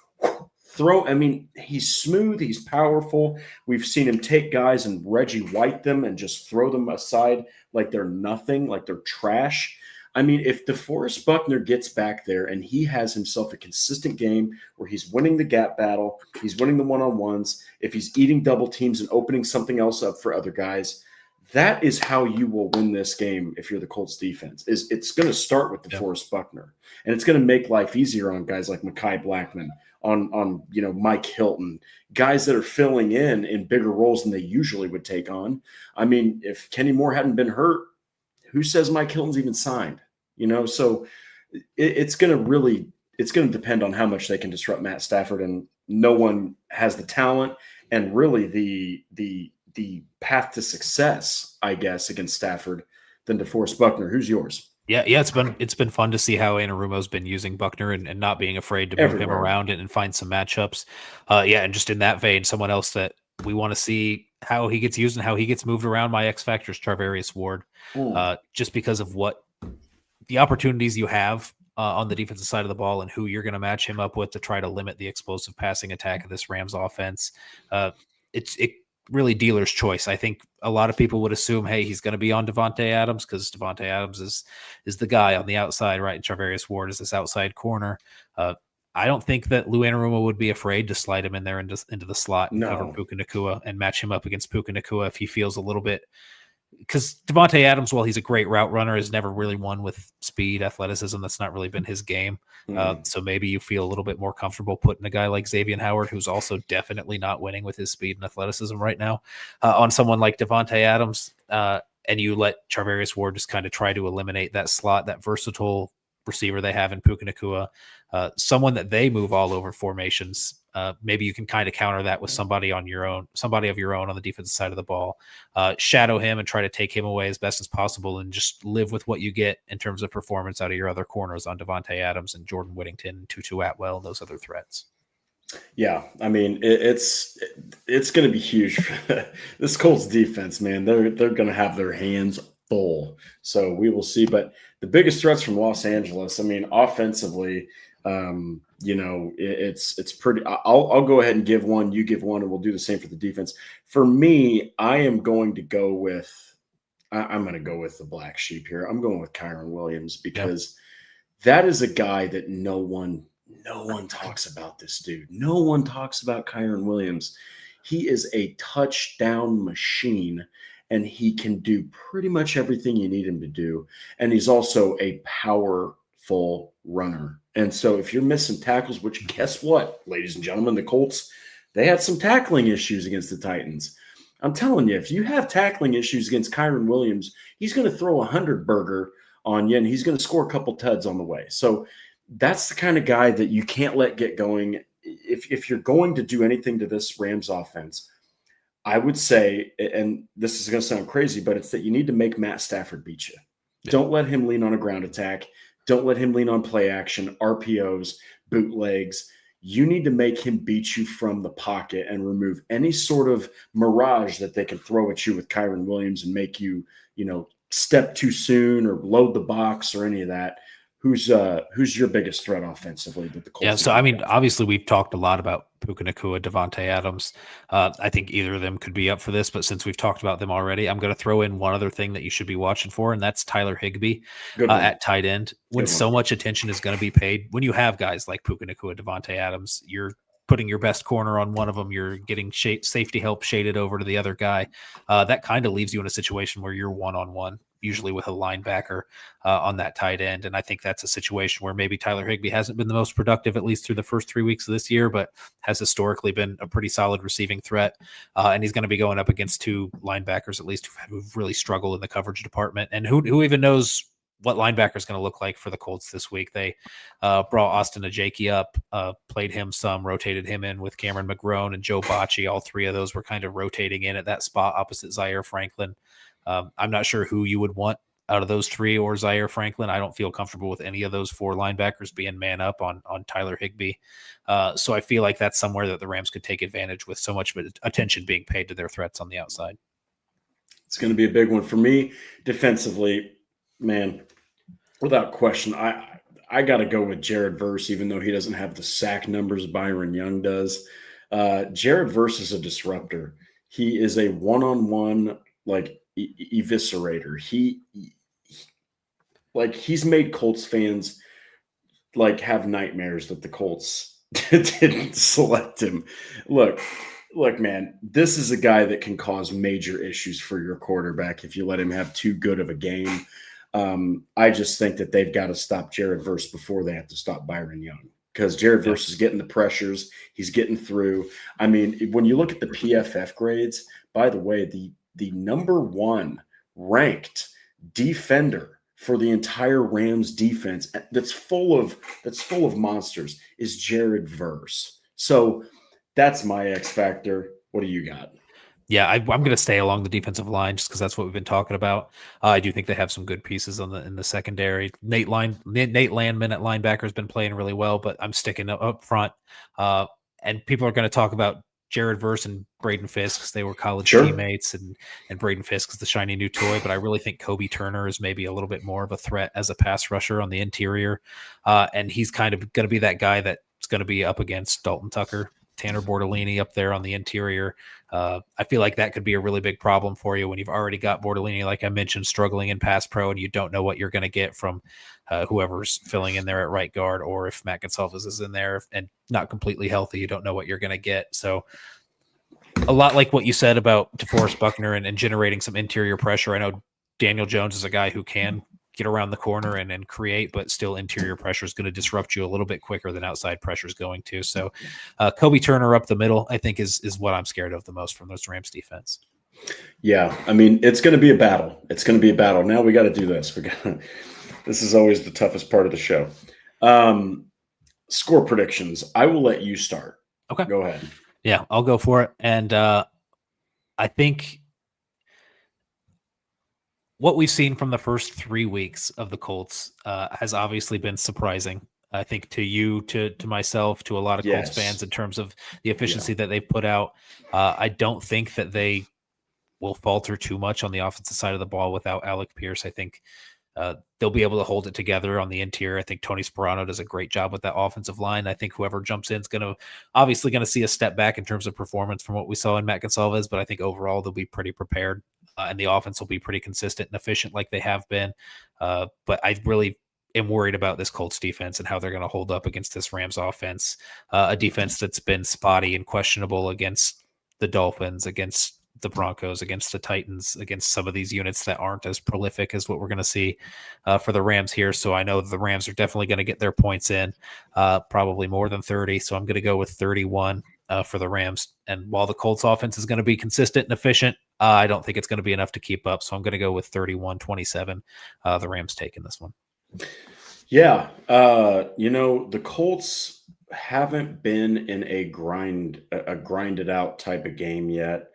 he's smooth, he's powerful. We've seen him take guys and Reggie White them and just throw them aside like they're nothing, like they're trash. If DeForest Buckner gets back there and he has himself a consistent game where he's winning the gap battle, he's winning the one-on-ones, if he's eating double teams and opening something else up for other guys, that is how you will win this game if you're the Colts defense. It's going to start with DeForest Buckner, and it's going to make life easier on guys like Mekhi Blackman, on Mike Hilton, guys that are filling in bigger roles than they usually would take on. If Kenny Moore hadn't been hurt, who says Mike Hilton's even signed? So it's going to depend on how much they can disrupt Matt Stafford, and no one has the talent and really the path to success, I guess, against Stafford than DeForest Buckner. Who's yours? Yeah, it's been fun to see how Anarumo's been using Buckner and not being afraid to move him around and find some matchups. And just in that vein, someone else that we want to see how he gets used and how he gets moved around. My X factor is Charvarius Ward, just because of what the opportunities you have on the defensive side of the ball and who you're going to match him up with to try to limit the explosive passing attack of this Rams offense. It really dealer's choice. I think a lot of people would assume, hey, he's going to be on Davante Adams because Davante Adams is the guy on the outside, right? And Charvarius Ward is this outside corner. I don't think that Lou Anarumo would be afraid to slide him in there into the slot and cover Puka Nacua and match him up against Puka Nacua if he feels a little bit. Because Davante Adams, while he's a great route runner, has never really won with speed, athleticism. That's not really been his game. So maybe you feel a little bit more comfortable putting a guy like Xavier Howard, who's also definitely not winning with his speed and athleticism right now, on someone like Davante Adams, and you let Charvarius Ward just kind of try to eliminate that slot, that versatile receiver they have in Puka Nacua, someone that they move all over formations. Maybe you can kind of counter that with somebody of your own on the defensive side of the ball, shadow him and try to take him away as best as possible and just live with what you get in terms of performance out of your other corners on Davante Adams and Jordan Whittington, Tutu Atwell, and those other threats. Yeah, it's going to be huge. This Colts defense, man, they're going to have their hands full. So we will see. But the biggest threats from Los Angeles, offensively, it's pretty. I'll go ahead and give one. You give one, and we'll do the same for the defense. For me, I am going to go with. I'm going to go with the black sheep here. I'm going with Kyren Williams because that is a guy that no one talks about. This dude. No one talks about Kyren Williams. He is a touchdown machine, and he can do pretty much everything you need him to do. And he's also a powerful runner. And so if you're missing tackles, which guess what, ladies and gentlemen, the Colts, they had some tackling issues against the Titans. I'm telling you, if you have tackling issues against Kyren Williams, he's going to throw 100 burger on you, and he's going to score a couple tuds on the way. So that's the kind of guy that you can't let get going. If you're going to do anything to this Rams offense, I would say, and this is going to sound crazy, but it's that you need to make Matt Stafford beat you. Don't let him lean on a ground attack. Don't let him lean on play action, RPOs, bootlegs. You need to make him beat you from the pocket and remove any sort of mirage that they can throw at you with Kyron Williams and make you, step too soon or load the box or any of that. Who's your biggest threat offensively that the Colts? Yeah, so I mean, obviously we've talked a lot about Puka Nacua, Devontae Adams. I think either of them could be up for this, but since we've talked about them already, I'm going to throw in one other thing that you should be watching for, and that's Tyler Higbee at tight end. When so much attention is going to be paid, when you have guys like Puka Nacua, Devontae Adams, you're putting your best corner on one of them, you're getting safety help shaded over to the other guy. That kind of leaves you in a situation where you're one-on-one, usually with a linebacker on that tight end. And I think that's a situation where maybe Tyler Higbee hasn't been the most productive, at least through the first 3 weeks of this year, but has historically been a pretty solid receiving threat. And he's going to be going up against two linebackers, at least, who've really struggled in the coverage department. And who even knows what linebacker is going to look like for the Colts this week. They brought Austin Ajaki up, played him some, rotated him in with Cameron McGrone and Joe Bocci. All three of those were kind of rotating in at that spot opposite Zaire Franklin. I'm not sure who you would want out of those three or Zaire Franklin. I don't feel comfortable with any of those four linebackers being man up on Tyler Higbee. So I feel like that's somewhere that the Rams could take advantage with so much attention being paid to their threats on the outside. It's going to be a big one for me defensively, man. Without question, I got to go with Jared Verse, even though he doesn't have the sack numbers Byron Young does. Jared Verse is a disruptor. He is a one-on-one eviscerator. He's made Colts fans have nightmares that the Colts didn't select him. Look, man, this is a guy that can cause major issues for your quarterback if you let him have too good of a game. I just think that they've got to stop Jared Verse before they have to stop Byron Young, because Jared Verse is getting the pressures. He's getting through. I mean, when you look at the PFF grades, by the way, the number one ranked defender for the entire Rams defense that's full of monsters is Jared Verse. So that's my X factor. What do you got? Yeah, I'm going to stay along the defensive line just because that's what we've been talking about. I do think they have some good pieces in the secondary. Nate Landman at linebacker has been playing really well, but I'm sticking up front. And people are going to talk about Jared Verse and Braden Fisk because they were college teammates, and Braden Fisk is the shiny new toy. But I really think Kobe Turner is maybe a little bit more of a threat as a pass rusher on the interior. And he's kind of going to be that guy that's going to be up against Dalton Tucker, Tanner Bortolini up there on the interior. I feel like that could be a really big problem for you when you've already got Bortolini, like I mentioned, struggling in pass pro, and you don't know what you're going to get from whoever's filling in there at right guard, or if Matt Gonsalves is in there and not completely healthy, you don't know what you're going to get. So a lot like what you said about DeForest Buckner and generating some interior pressure. I know Daniel Jones is a guy who can get around the corner and create, but still interior pressure is going to disrupt you a little bit quicker than outside pressure is going to. So Kobe Turner up the middle, I think is what I'm scared of the most from those Rams defense. Yeah. I mean, it's going to be a battle. Now we got to do this. This is always the toughest part of the show. Score predictions. I will let you start. Okay. Go ahead. Yeah, I'll go for it. And I think what we've seen from the first 3 weeks of the Colts has obviously been surprising. I think to you, to myself, to a lot of Colts fans in terms of the efficiency that they've put out. I don't think that they will falter too much on the offensive side of the ball without Alec Pierce. I think they'll be able to hold it together on the interior. I think Tony Sperano does a great job with that offensive line. I think whoever jumps in is obviously going to see a step back in terms of performance from what we saw in Matt Gonsalves, but I think overall they'll be pretty prepared. And the offense will be pretty consistent and efficient like they have been. But I really am worried about this Colts defense and how they're going to hold up against this Rams offense, a defense that's been spotty and questionable against the Dolphins, against the Broncos, against the Titans, against some of these units that aren't as prolific as what we're going to see for the Rams here. So I know the Rams are definitely going to get their points in, probably more than 30. So I'm going to go with 31 for the Rams. And while the Colts offense is going to be consistent and efficient, I don't think it's going to be enough to keep up. So I'm going to go with 31-27. The Rams taking this one. Yeah. The Colts haven't been in a grinded out type of game yet.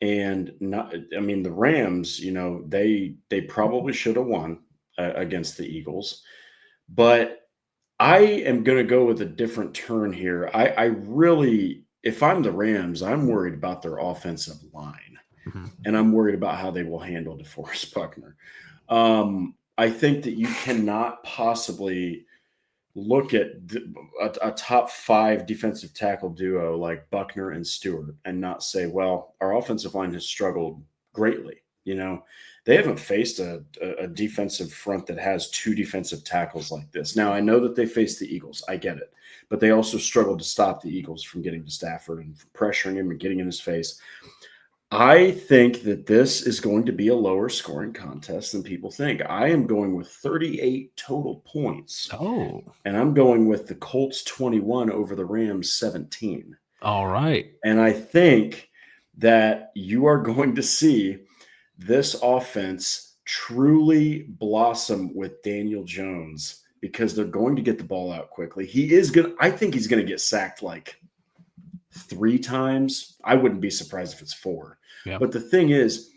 And the Rams, they probably should have won. against the Eagles. But I am going to go with a different turn here. I really, if I'm the Rams, I'm worried about their offensive line, and I'm worried about how they will handle DeForest Buckner. I think that you cannot possibly look at a top 5 defensive tackle duo like Buckner and Stewart and not say, well, our offensive line has struggled greatly. They haven't faced a defensive front that has 2 defensive tackles like this. Now, I know that they faced the Eagles. I get it. But they also struggled to stop the Eagles from getting to Stafford and from pressuring him and getting in his face. I think that this is going to be a lower scoring contest than people think. I am going with 38 total points. Oh. And I'm going with the Colts 21 over the Rams 17. All right. And I think that you are going to see this offense truly blossom with Daniel Jones because they're going to get the ball out quickly. I think he's going to get sacked like 3 times. I wouldn't be surprised if it's 4. Yeah. But the thing is,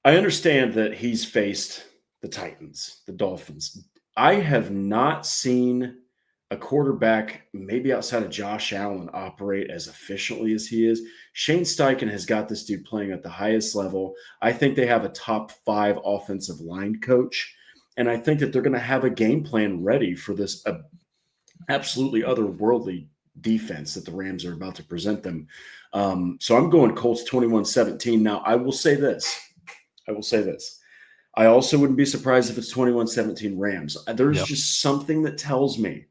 I understand that he's faced the Titans, the Dolphins. I have not seen a quarterback, maybe outside of Josh Allen, operate as efficiently as he is. Shane Steichen has got this dude playing at the highest level. I think they have a top 5 offensive line coach, and I think that they're going to have a game plan ready for this absolutely otherworldly defense that the Rams are about to present them. So I'm going Colts 21-17. Now, I will say this. I also wouldn't be surprised if it's 21-17 Rams. There's just something that tells me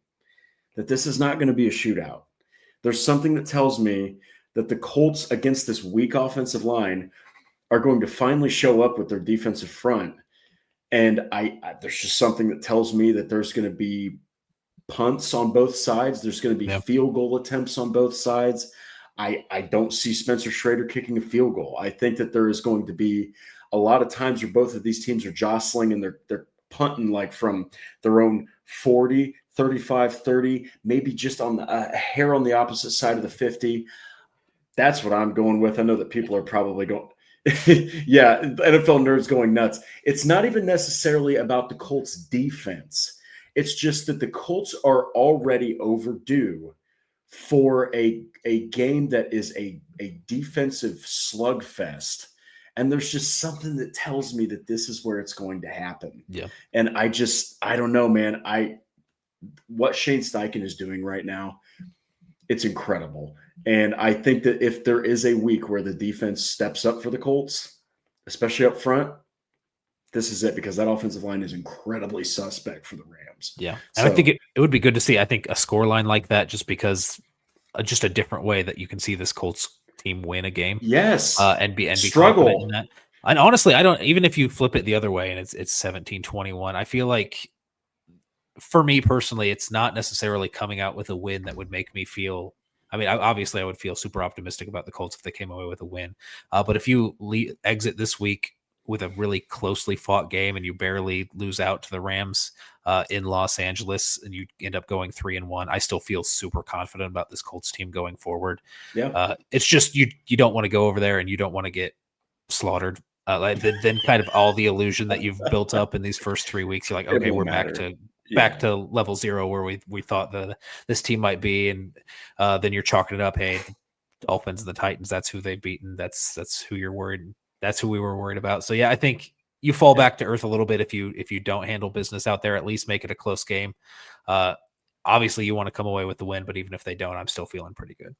that this is not going to be a shootout. There's something that tells me that the Colts against this weak offensive line are going to finally show up with their defensive front. And there's just something that tells me that there's going to be punts on both sides. There's going to be field goal attempts on both sides. I don't see Spencer Schrader kicking a field goal. I think that there is going to be a lot of times where both of these teams are jostling and they're punting like from their own 40, 35, 30, maybe just on a hair on the opposite side of the 50. That's what I'm going with. I know that people are probably going, yeah, NFL nerds going nuts. It's not even necessarily about the Colts defense. It's just that the Colts are already overdue for a game that is a defensive slugfest. And there's just something that tells me that this is where it's going to happen. Yeah. And I don't know, man. What Shane Steichen is doing right now, it's incredible. And I think that if there is a week where the defense steps up for the Colts, especially up front, this is it, because that offensive line is incredibly suspect for the Rams. Yeah. And I think it would be good to see, I think, a scoreline like that, just because just a different way that you can see this Colts team win a game. Yes. And be confident in that. And honestly, I don't, even if you flip it the other way and it's 17-21, I feel like, for me personally, it's not necessarily coming out with a win that would make me feel, I mean, obviously I would feel super optimistic about the Colts if they came away with a win. But if you exit this week with a really closely fought game and you barely lose out to the Rams in Los Angeles and you end up going 3-1, I still feel super confident about this Colts team going forward. Yeah. It's just, you don't want to go over there and you don't want to get slaughtered. Then kind of all the illusion that you've built up in these first 3 weeks, you're like, okay, we're back to level 0 where we thought this team might be. And then you're chalking it up. Hey, the Dolphins and the Titans, that's who they've beaten. That's who you're worried. That's who we were worried about. So yeah, I think you fall back to earth a little bit if you don't handle business out there. At least make it a close game. Obviously, you want to come away with the win, but even if they don't, I'm still feeling pretty good.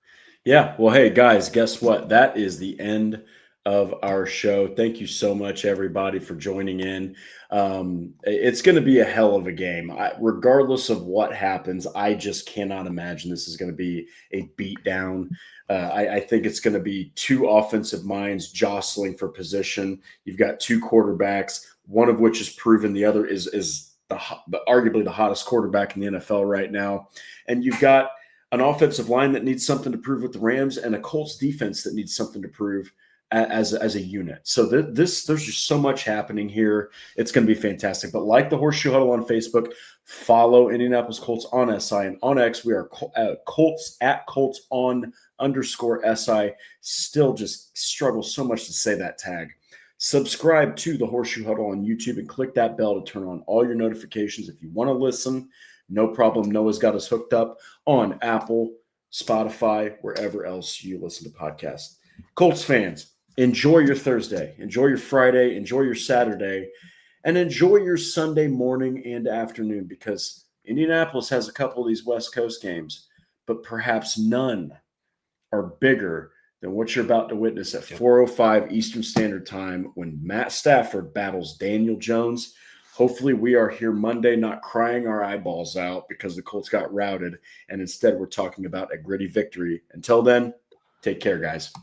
Yeah. Well, hey guys, guess what? That is the end of our show. Thank you so much, everybody, for joining in. It's going to be a hell of a game. Regardless of what happens, I just cannot imagine this is going to be a beatdown. I think it's going to be 2 offensive minds jostling for position. You've got 2 quarterbacks, one of which is proven, the other is arguably the hottest quarterback in the NFL right now. And you've got an offensive line that needs something to prove with the Rams and a Colts defense that needs something to prove as a unit. So there's just so much happening here. It's going to be fantastic. But like the Horseshoe Huddle on Facebook, follow Indianapolis Colts on SI, and on X we are Colts @Colts_SI. Still just struggle so much to say that tag. Subscribe to the Horseshoe Huddle on YouTube and click that bell to turn on all your notifications. If you want to listen, no problem. Noah's got us hooked up on Apple, Spotify, wherever else you listen to podcasts. Colts fans, enjoy your Thursday, enjoy your Friday, enjoy your Saturday, and enjoy your Sunday morning and afternoon, because Indianapolis has a couple of these West Coast games, but perhaps none are bigger than what you're about to witness at 4:05 Eastern Standard Time when Matt Stafford battles Daniel Jones. Hopefully we are here Monday not crying our eyeballs out because the Colts got routed, and instead we're talking about a gritty victory. Until then, take care, guys.